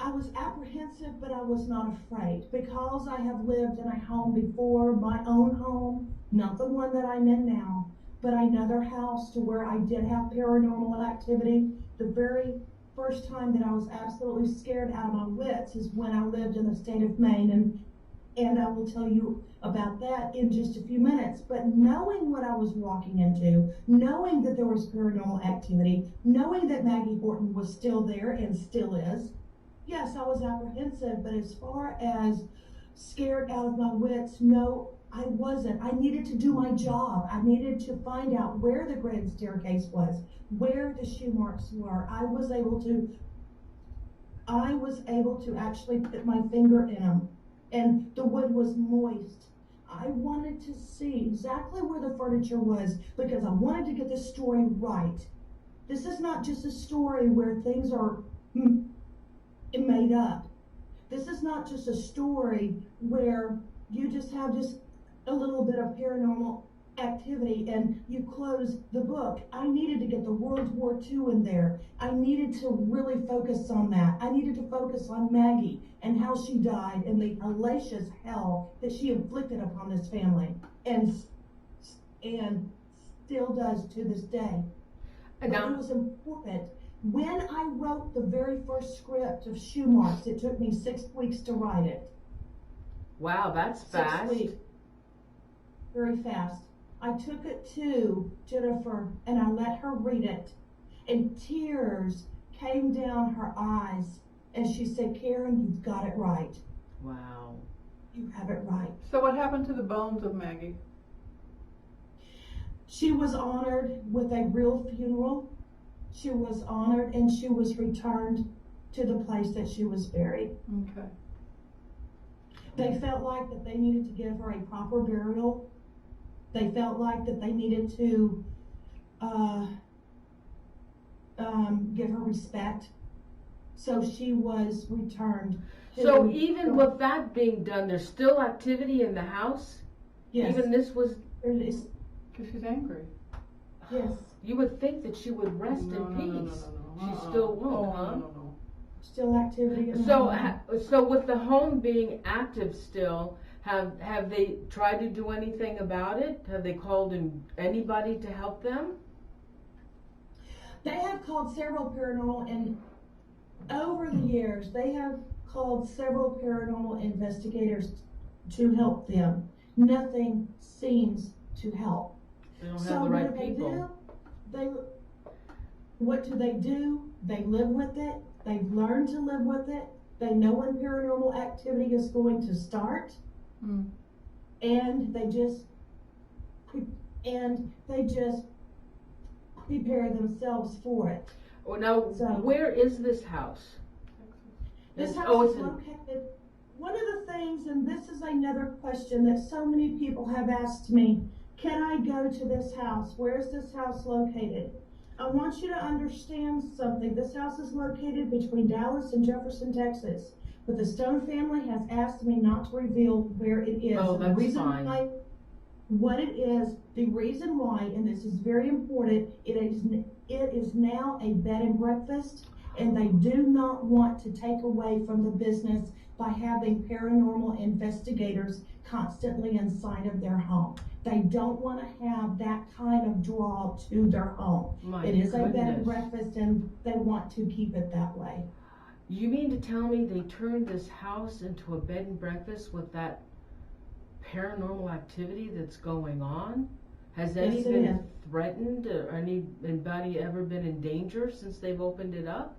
I was apprehensive, but I was not afraid because I have lived in a home before, my own home, not the one that I'm in now, but another house to where I did have paranormal activity. The very first time that I was absolutely scared out of my wits is when I lived in the state of Maine, and I will tell you about that in just a few minutes. But knowing what I was walking into, knowing that there was paranormal activity, knowing that Maggie Horton was still there and still is, yes, I was apprehensive, but as far as scared out of my wits, no, I wasn't. I needed to do my job. I needed to find out where the grand staircase was, where the shoe marks were. I was able to actually put my finger in them, and the wood was moist. I wanted to see exactly where the furniture was because I wanted to get this story right. This is not just a story where things are made up. This is not just a story where you just have just a little bit of paranormal activity and you close the book. I needed to get the World War II in there. I needed to really focus on that. I needed to focus on Maggie and how she died and the hellacious hell that she inflicted upon this family and still does to this day. But it was important. When I wrote the very first script of Shoe Marks, it took me 6 weeks to write it. Wow, that's fast. 6 weeks. Very fast. I took it to Jennifer and I let her read it, and tears came down her eyes and she said, "Karen, you've got it right. Wow. You have it right." So what happened to the bones of Maggie? She was honored with a real funeral. She was honored and she was returned to the place that she was buried. Okay. They felt like that they needed to give her a proper burial. They felt like that they needed to give her respect. So she was returned. So even with that being done, there's still activity in the house? Yes. Even this was... Because she's angry. Yes. You would think that she would rest in peace. She still won't, huh? No. Still activity. So with the home being active still, have they tried to do anything about it? Have they called in anybody to help them? They have called several paranormal, and over the years, they have called several paranormal investigators to help them. Nothing seems to help. They don't have the right what do people. What do? They live with it. They've learned to live with it. They know when paranormal activity is going to start. And they just prepare themselves for it. Oh, now, where is this house? This house is located. One of the things, and this is another question that so many people have asked me, can I go to this house? Where is this house located? I want you to understand something. This house is located between Dallas and Jefferson, Texas. But the Stone family has asked me not to reveal where it is. Oh, that's the reason fine. why, what it is, the reason why, and this is very important, it is now a bed and breakfast, and they do not want to take away from the business by having paranormal investigators constantly inside of their home. They don't want to have that kind of draw to their home. It is a bed and breakfast, and they want to keep it that way. You mean to tell me they turned this house into a bed and breakfast with that paranormal activity that's going on? Has any been threatened, or anybody ever been in danger since they've opened it up?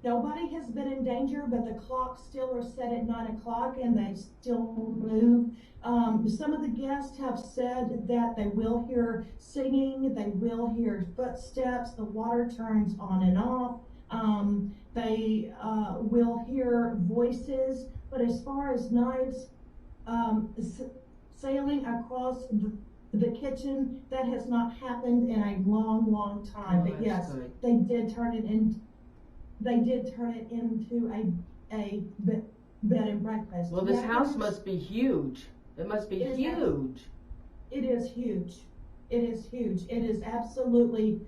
Nobody has been in danger, but the clocks still are set at 9 o'clock and they still move. Some of the guests have said that they will hear singing, they will hear footsteps, the water turns on and off. They will hear voices. But as far as knives sailing across the kitchen, that has not happened in a long, long time. Oh, but yes, that's good. they did turn it into a bed and breakfast. Well, this Yeah, house must be huge. It must be It is huge. It is huge. It is huge. It is absolutely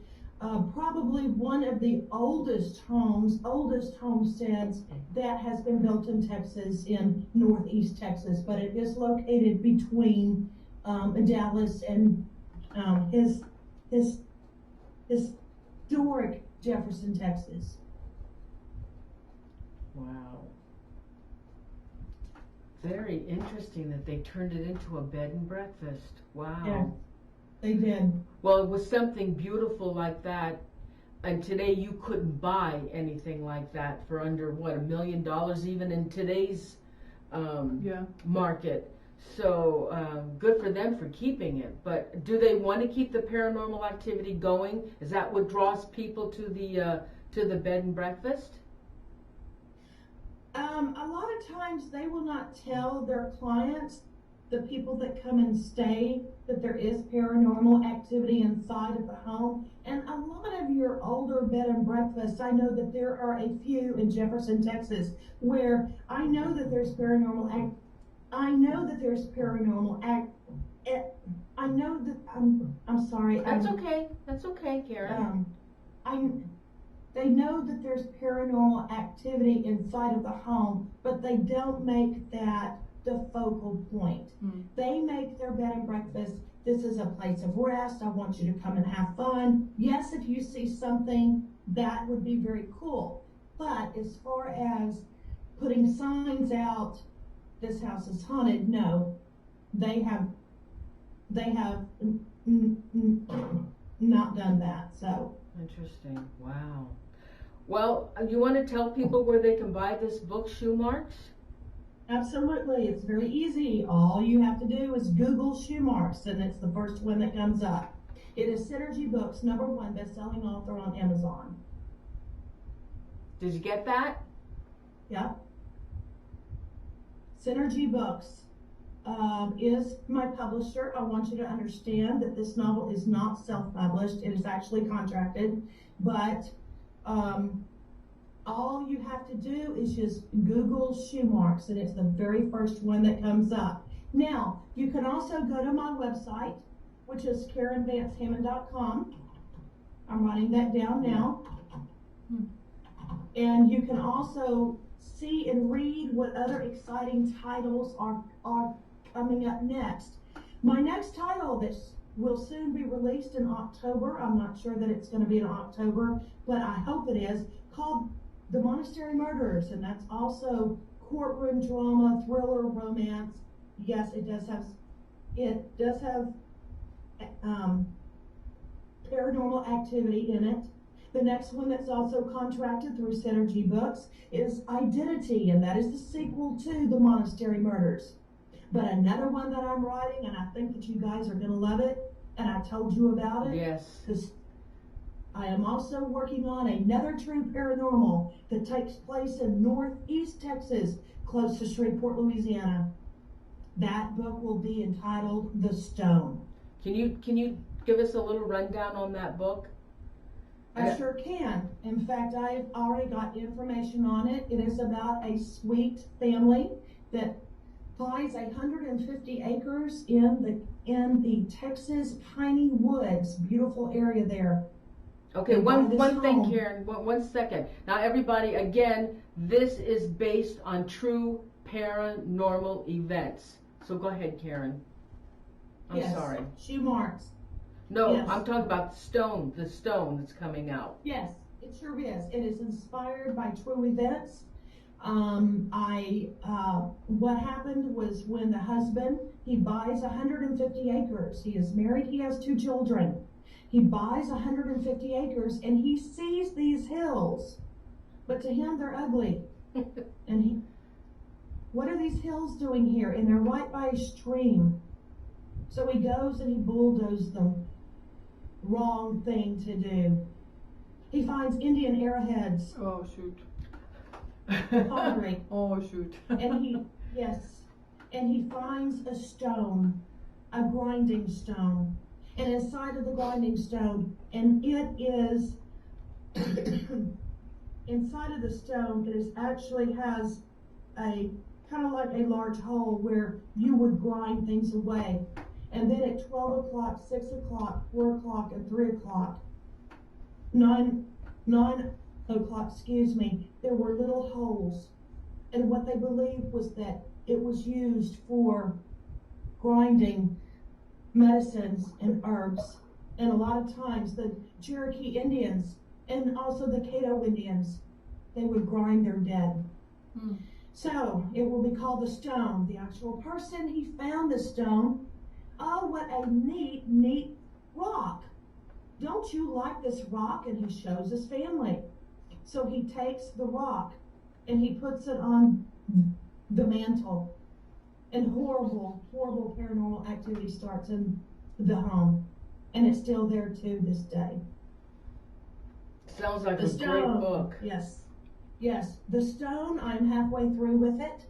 probably one of the oldest homesteads that has been built in Texas, in northeast Texas. But it is located between Dallas and his historic Jefferson, Texas. Wow. Very interesting that they turned it into a bed and breakfast. Wow. Yeah, they did. Well, it was something beautiful like that, and today you couldn't buy anything like that for under, what, $1 million even in today's market. So good for them for keeping it. But do they want to keep the paranormal activity going? Is that what draws people to the bed and breakfast? A lot of times they will not tell their clients, the people that come and stay, that there is paranormal activity inside of the home. And a lot of your older bed and breakfasts, I know that there are a few in Jefferson, Texas, where I know that there's paranormal I know that I'm sorry. That's okay. That's okay, Karen. They know that there's paranormal activity inside of the home, but they don't make that the focal point. They make their bed and breakfast, this is a place of rest, I want you to come and have fun. Yes, if you see something, that would be very cool. But as far as putting signs out, this house is haunted, no. They have not done that, so. Interesting. Wow. Well, you want to tell people where they can buy this book, Shoe Marks? Absolutely, it's very easy. All you have to do is Google Shoe Marks, and it's the first one that comes up. It is Synergy Books' #1 best-selling author on Amazon. Did you get that? Yep. Synergy Books is my publisher. I want you to understand that this novel is not self-published. It is actually contracted, but all you have to do is just Google Shoe Marks, and it's the very first one that comes up. Now, you can also go to my website, which is KarenVanceHammond.com. I'm writing that down now. And you can also see and read what other exciting titles are coming up next. My next title that will soon be released in October, I'm not sure that it's going to be in October, but I hope it is, called The Monastery Murders, and that's also courtroom drama, thriller, romance. Yes, it does have paranormal activity in it. The next one that's also contracted through Synergy Books is Identity, and that is the sequel to The Monastery Murders. But another one that I'm writing, and I think that you guys are going to love it, and I told you about it. Yes. Because I am also working on another true paranormal that takes place in northeast Texas, close to Shreveport, Louisiana. That book will be entitled The Stone. Can you give us a little rundown on that book? I sure can. In fact, I've already got information on it. It is about a sweet family that buys 150 acres in the Texas piney woods, beautiful area there. Okay, one thing, Karen, one second. Now everybody, again, this is based on true paranormal events. So go ahead, Karen. I'm sorry. Shoe Marks. No, Yes. I'm talking about the stone that's coming out. Yes, it sure is. It is inspired by true events. What happened was when the husband, he buys 150 acres. He is married, he has 2 children. He buys 150 acres and he sees these hills, but to him they're ugly. And what are these hills doing here? And they're right by a stream. So he goes and he bulldozes them. Wrong thing to do. He finds Indian arrowheads. Oh, shoot. pondering. Oh, shoot. And he finds a stone, a grinding stone. And inside of the grinding stone, and it is, inside of the stone, it is actually has a, kind of like a large hole where you would grind things away. And then at 12 o'clock, 6 o'clock, 4 o'clock, and 3 o'clock, 9 o'clock, there were little holes. And what they believed was that it was used for grinding medicines and herbs. And a lot of times the Cherokee Indians and also the Caddo Indians, they would grind their dead. So it will be called the stone. The actual person, he found the stone. Oh, what a neat rock. Don't you like this rock? And he shows his family. So he takes the rock and he puts it on the mantle. And horrible paranormal activity starts in the home. And it's still there to this day. Sounds like a great book. Yes. The stone, I'm halfway through with it.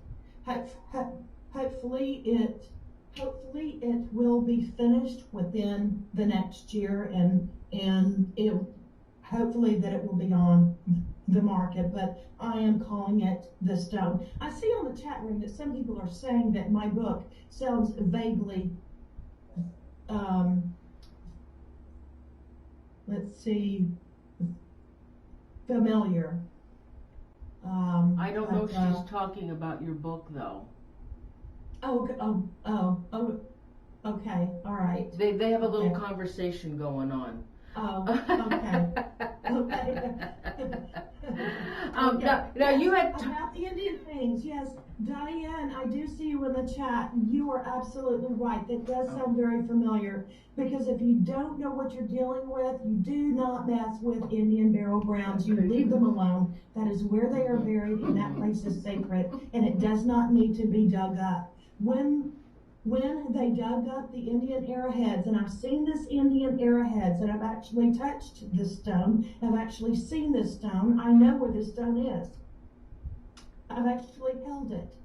Hopefully it will be finished within the next year, and it hopefully that it will be on the market, but I am calling it the stone. I see on the chat room that some people are saying that my book sounds vaguely, familiar. I don't know if she's talking about your book though. Okay, all right. They have a little conversation going on. Oh, okay. Now you had about the Indian things. Yes, Diane, I do see you in the chat. You are absolutely right. That does sound very familiar, because if you don't know what you're dealing with, you do not mess with Indian burial grounds. You leave them alone. That is where they are buried, and that place is sacred, and it does not need to be dug up. When they dug up the Indian arrowheads, and I've seen this Indian arrowheads, and I've actually touched this stone, I've actually seen this stone, I know where this stone is. I've actually held it.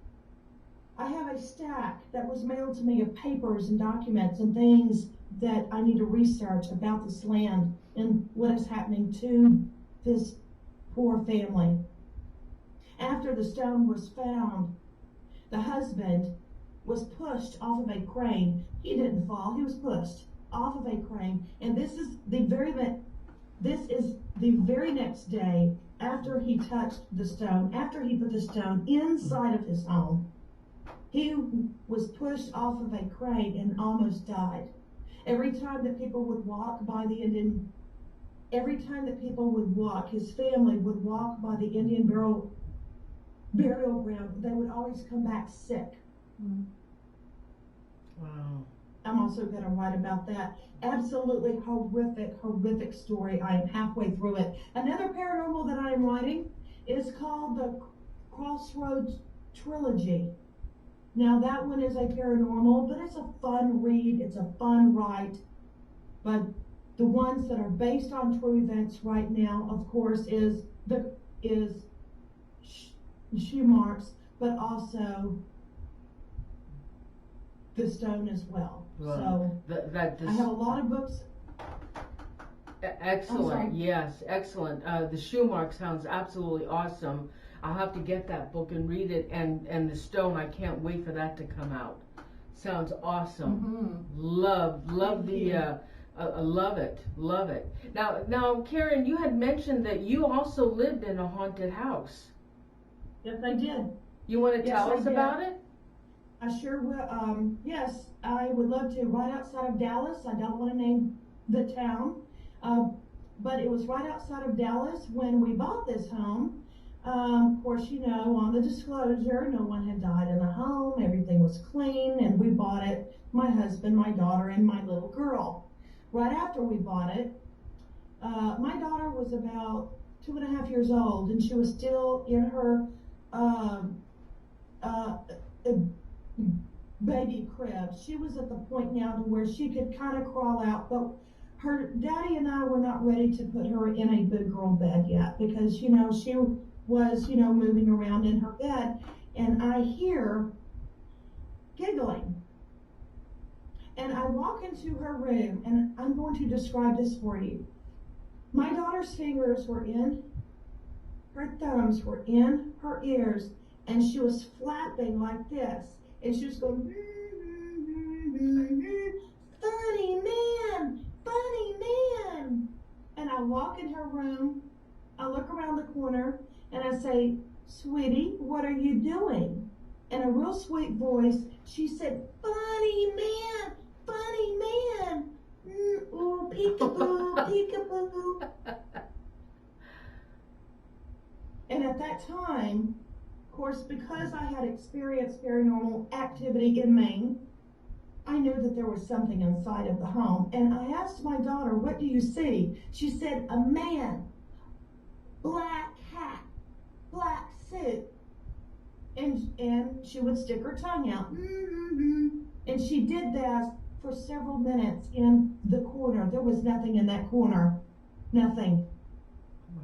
I have a stack that was mailed to me of papers and documents and things that I need to research about this land and what is happening to this poor family. After the stone was found, the husband was pushed off of a crane. He didn't fall, he was pushed off of a crane. And this is the very next day after he touched the stone, after he put the stone inside of his home. He was pushed off of a crane and almost died. Every time that people would walk by the Indian, his family would walk by the Indian burial ground, they would always come back sick. Wow. I'm also going to write about that. Absolutely horrific story. I am halfway through it. Another paranormal that I am writing is called the Crossroads Trilogy. Now that one is a paranormal, but it's a fun read. It's a fun write. But the ones that are based on true events right now, of course, is shoe marks, but also the stone as well. So I have a lot of books. Excellent. Yes, excellent. The shoe mark sounds absolutely awesome. I'll have to get that book and read it. And the stone, I can't wait for that to come out. Sounds awesome. Love the. Love it. Now, Karen, you had mentioned that you also lived in a haunted house. Yes, I did. You want to tell us about it? I sure will. Yes, I would love to. Right outside of Dallas. I don't want to name the town, but it was right outside of Dallas when we bought this home. Of course, you know, on the disclosure, no one had died in the home. Everything was clean, and we bought it. My husband, my daughter, and my little girl. Right after we bought it, my daughter was about 2.5 years old, and she was still in her baby crib. She was at the point now to where she could kind of crawl out, but her daddy and I were not ready to put her in a big girl bed yet, because, you know, she was, you know, moving around in her bed, and I hear giggling. And I walk into her room, and I'm going to describe this for you. My daughter's fingers were in, her thumbs were in her ears, and she was flapping like this. And she was going, funny man, funny man. And I walk in her room, I look around the corner, and I say, sweetie, what are you doing? In a real sweet voice, she said, funny man, funny man. Ooh, peekaboo, peekaboo. And at that time, of course, because I had experienced paranormal activity in Maine, I knew that there was something inside of the home. And I asked my daughter, what do you see? She said, a man, black hat, black suit. And she would stick her tongue out. And she did that for several minutes in the corner. There was nothing in that corner. Nothing. Wow.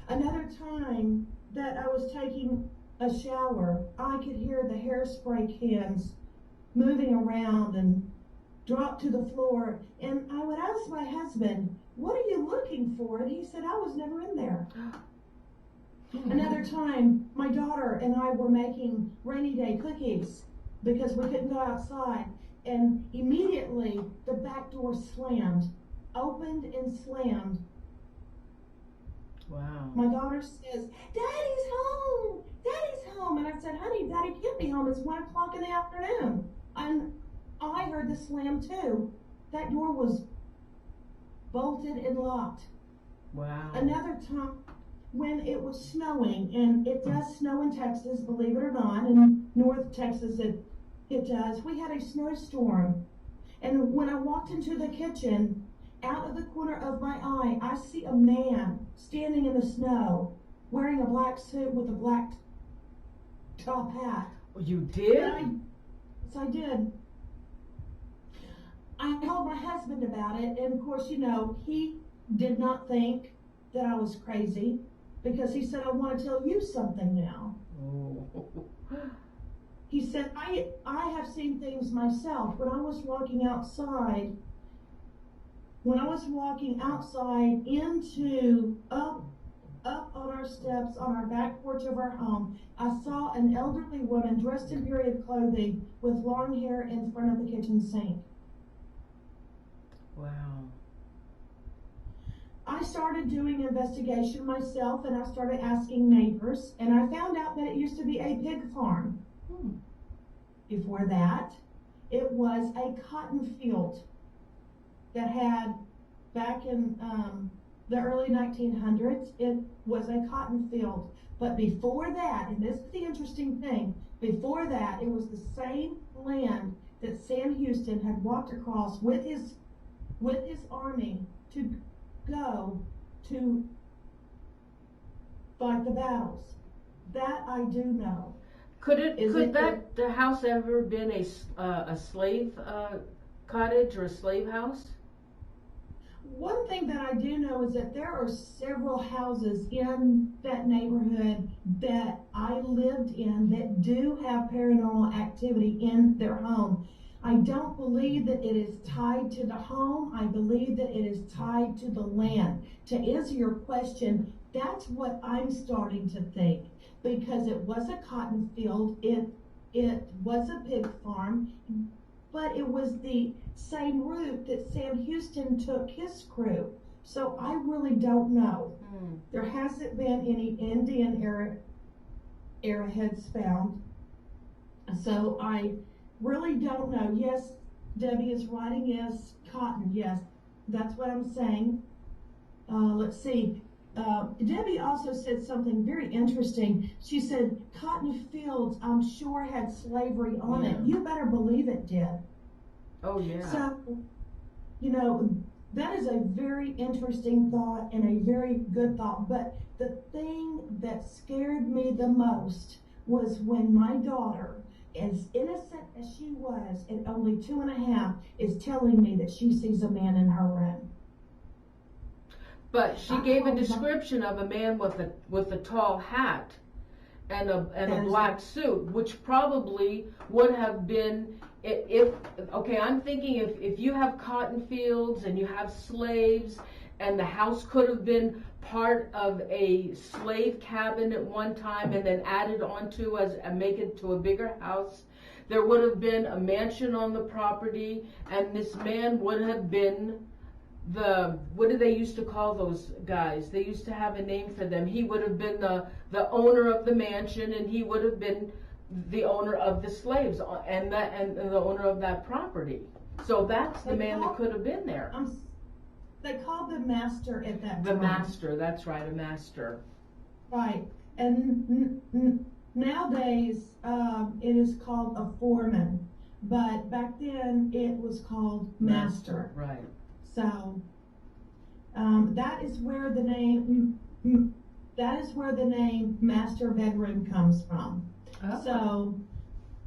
Another time that I was taking a shower, I could hear the hairspray cans moving around and drop to the floor. And I would ask my husband, what are you looking for? And he said, I was never in there. Another time, my daughter and I were making rainy day cookies because we couldn't go outside. And immediately the back door slammed, opened and slammed. Wow. My daughter says, Daddy's home! Daddy's home! And I said, honey, Daddy can't be home. It's 1 o'clock in the afternoon. And I heard the slam too. That door was bolted and locked. Wow. Another time, when it was snowing, and it does snow in Texas, believe it or not, in North Texas it does. We had a snowstorm, and when I walked into the kitchen, out of the corner of my eye, I see a man standing in the snow, wearing a black suit with a black top hat. You did? Yes, I did. I told my husband about it, and of course, you know, he did not think that I was crazy, because he said, I want to tell you something now. Oh. He said, I have seen things myself. When I was walking outside into, up on our steps, on our back porch of our home, I saw an elderly woman dressed in period clothing with long hair in front of the kitchen sink. Wow. I started doing investigation myself, and I started asking neighbors, and I found out that it used to be a pig farm. Before that, it was a cotton field that had, back in the early 1900s, it was a cotton field. But before that, and this is the interesting thing, before that, it was the same land that Sam Houston had walked across with his army to go to fight the battles. That I do know. Could the house ever been a slave cottage or a slave house? One thing that I do know is that there are several houses in that neighborhood that I lived in that do have paranormal activity in their home. I don't believe that it is tied to the home. I believe that it is tied to the land. To answer your question, that's what I'm starting to think, because it was a cotton field, it was a pig farm, but it was the same route that Sam Houston took his crew. So I really don't know. There hasn't been any Indian arrowheads found. So I really don't know. Yes, Debbie is writing, yes, cotton, yes, that's what I'm saying. Let's see. Debbie also said something very interesting. She said, cotton fields, I'm sure, had slavery on it. You better believe it did. Oh, yeah. So, you know, that is a very interesting thought and a very good thought. But the thing that scared me the most was when my daughter, as innocent as she was, at only 2.5, is telling me that she sees a man in her room. But she gave a description of a man with a tall hat and a black suit, which probably would have been if okay, I'm thinking if you have cotton fields and you have slaves and the house could have been part of a slave cabin at one time and then added onto and make it to a bigger house, there would have been a mansion on the property, and this man would have been what do they used to call those guys? They used to have a name for them. He would have been the owner of the mansion, and he would have been the owner of the slaves and the owner of that property. So that's the man that could have been there. They called the master at that time. The master, that's right, a master. Right, and nowadays it is called a foreman, but back then it was called master. Right. So that is where the name master bedroom comes from. Oh. So,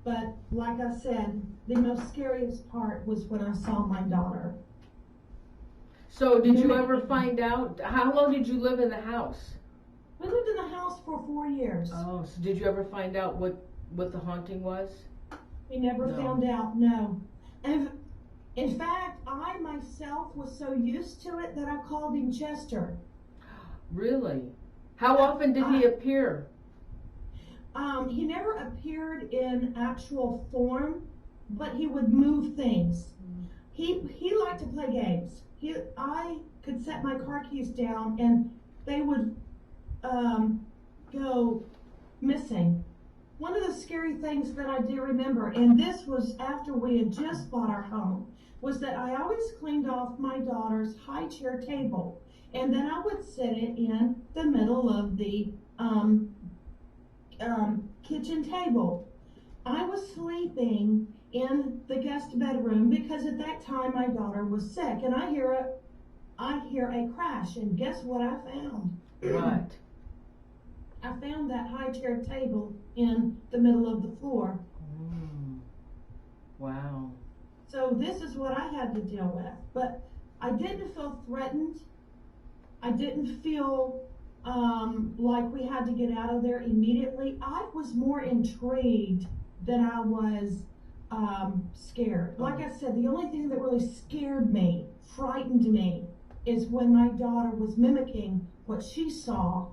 but like I said, the most scariest part was when I saw my daughter. So did you ever find out, how long did you live in the house? We lived in the house for 4 years. Oh, so did you ever find out what the haunting was? We never No. found out, no. And in fact, I myself was so used to it that I called him Chester. Really? How often did he appear? He never appeared in actual form, but he would move things. He liked to play games. I could set my car keys down and they would go missing. One of the scary things that I do remember, and this was after we had just bought our home, was that I always cleaned off my daughter's high chair table, and then I would set it in the middle of the kitchen table. I was sleeping in the guest bedroom because at that time my daughter was sick, and I hear a crash, and guess what I found? What? I found that high chair table in the middle of the floor. Wow. So this is what I had to deal with, but I didn't feel threatened. I didn't feel like we had to get out of there immediately. I was more intrigued than I was scared. Like I said, the only thing that really scared me, frightened me, is when my daughter was mimicking what she saw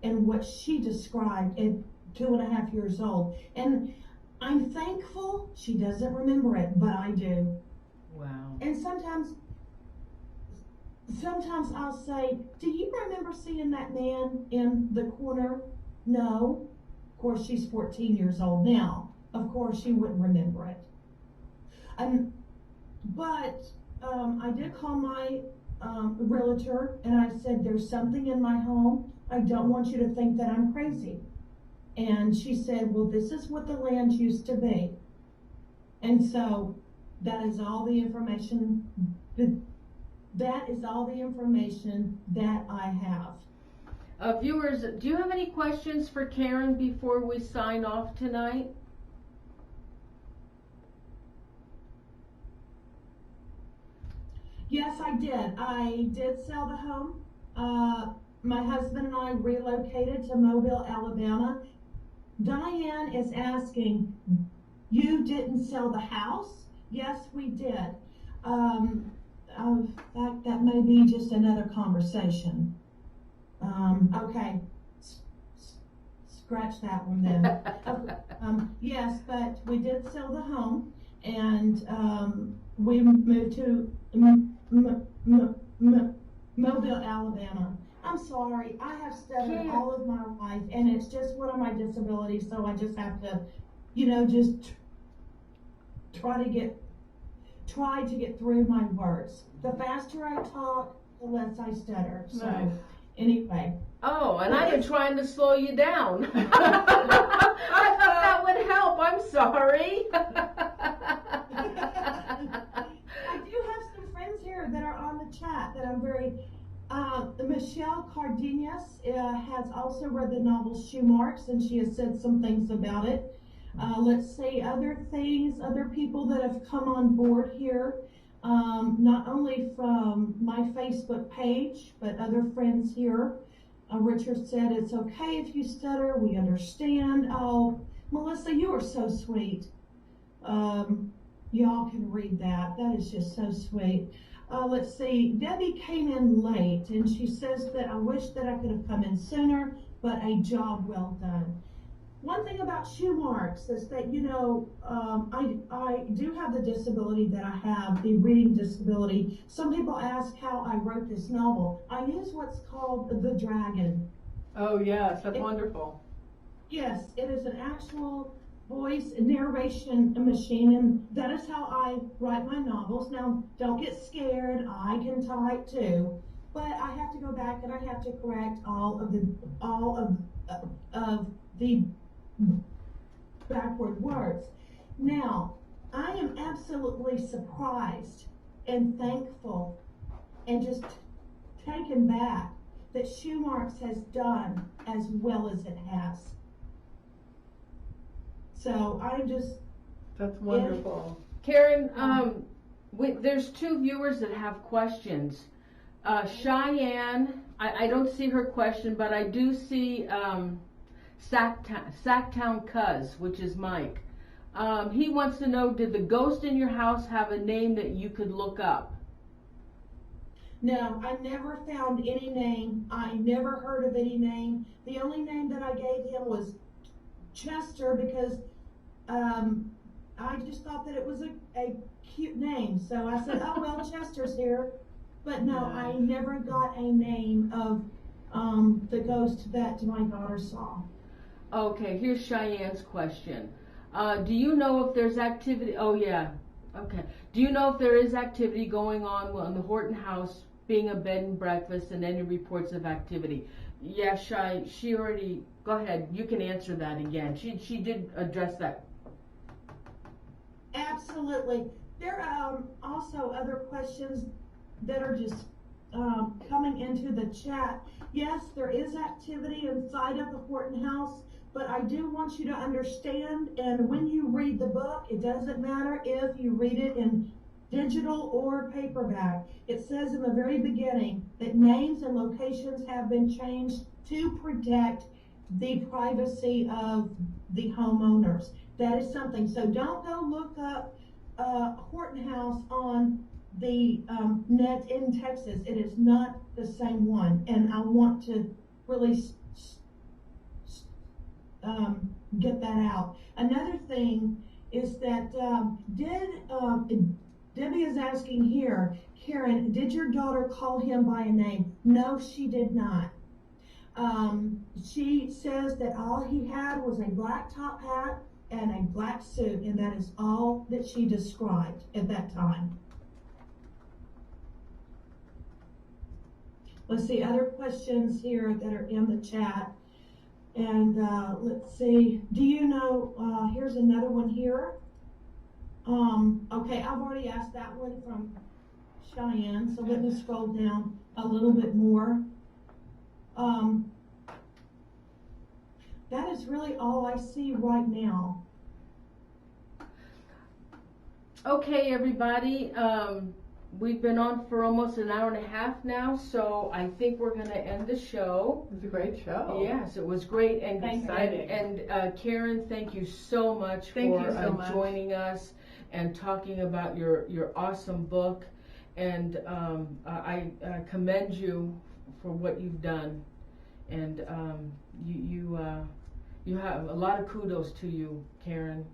and what she described at 2.5 years old. And I'm thankful she doesn't remember it, but I do. Wow. And sometimes I'll say, do you remember seeing that man in the corner? No. Of course, she's 14 years old now. Of course, she wouldn't remember it. But I did call my realtor, and I said, there's something in my home. I don't want you to think that I'm crazy. And she said, well, this is what the land used to be. And so that is all the information that I have. Viewers, do you have any questions for Karen before we sign off tonight? Yes, I did. I did sell the home. My husband and I relocated to Mobile, Alabama. Diane is asking, you didn't sell the house? Yes, we did. That may be just another conversation. Okay. Scratch that one then. Yes, but we did sell the home, and we moved to Mobile, Alabama. I'm sorry, I have stuttered all of my life, and it's just one of my disabilities, so I just have to, just try to get through my words. The faster I talk, the less I stutter. So, nice. Anyway. Oh, and I've been trying to slow you down. I thought that would help. I'm sorry. I do have some friends here that are on the chat that I'm very. Michelle Cardenas has also read the novel Shoe Marks, and she has said some things about it. Let's see, other things, other people that have come on board here. not only from my Facebook page, but other friends here. Richard said, it's okay if you stutter, we understand. Oh, Melissa, you are so sweet. Y'all can read that. That is just so sweet. Let's see, Debbie came in late, and she says that I wish that I could have come in sooner, but a job well done. One thing about shoe marks is that, you know, I do have the disability that I have, the reading disability. Some people ask how I wrote this novel. I use what's called the dragon. Oh yes, that's wonderful. Yes, it is an actual voice narration machine, and that is how I write my novels. Now, don't get scared, I can type too, but I have to go back and I have to correct all of the backward words. Now, I am absolutely surprised and thankful and just taken back that Shoe Marks has done as well as it has. So I'm just... That's wonderful. Karen, there's two viewers that have questions. Cheyenne, I don't see her question, but I do see Sacktown Cuz, which is Mike. He wants to know, did the ghost in your house have a name that you could look up? No, I never found any name. I never heard of any name. The only name that I gave him was Chester because I just thought that it was a cute name. So I said, oh, well, Chester's here. But no, I never got a name of the ghost that my daughter saw. Okay, here's Cheyenne's question. Do you know if there's activity? Oh, yeah. Okay. Do you know if there is activity going on in the Horton House, being a bed and breakfast, and any reports of activity? Yeah, she already, go ahead. You can answer that again. She did address that. Absolutely. There are also other questions that are just coming into the chat. Yes, there is activity inside of the Horton House, but I do want you to understand, and when you read the book, it doesn't matter if you read it in digital or paperback. It says in the very beginning that names and locations have been changed to protect the privacy of the homeowners. That is something. So don't go look up Horton House on the net in Texas. It is not the same one, and I want to really get that out. Another thing is that Debbie is asking here, Karen, did your daughter call him by a name? No, she did not. She says that all he had was a black top hat and a black suit, and that is all that she described at that time. Let's see, other questions here that are in the chat. And let's see, do you know, here's another one here. Okay, I've already asked that one from Cheyenne, so let me scroll down a little bit more. That is really all I see right now. Okay, everybody. We've been on for almost an hour and a half now, so I think we're going to end the show. It was a great show. Yes, it was great and exciting. And Karen, thank you so much for joining us and talking about your awesome book. And I commend you for what you've done. And you have a lot of kudos to you, Karen.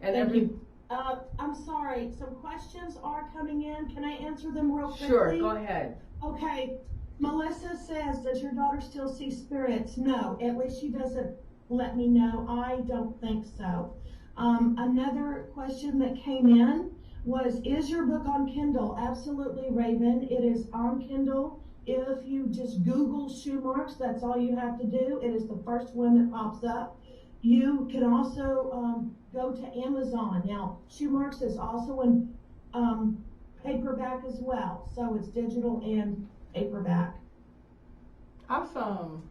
And Thank you. I'm sorry, some questions are coming in. Can I answer them real quickly? Sure, go ahead. Okay, Melissa says, does your daughter still see spirits? No, at least she doesn't let me know. I don't think so. Another question that came in was, is your book on Kindle? Absolutely, Raven. It is on Kindle. If you just Google Shoe Marks, that's all you have to do. It is the first one that pops up. You can also go to Amazon. Now, Shoe Marks is also in paperback as well. So it's digital and paperback. Awesome.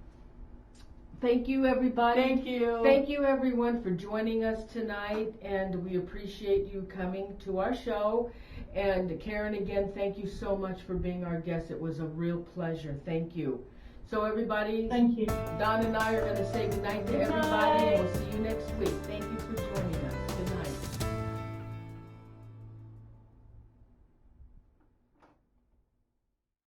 Thank you, everybody. Thank you. Thank you, everyone, for joining us tonight, and we appreciate you coming to our show. And Karen, again, thank you so much for being our guest. It was a real pleasure. Thank you. So, everybody, Thank you. Don and I are going to say goodnight to everybody, and we'll see you next week. Thank you for joining us.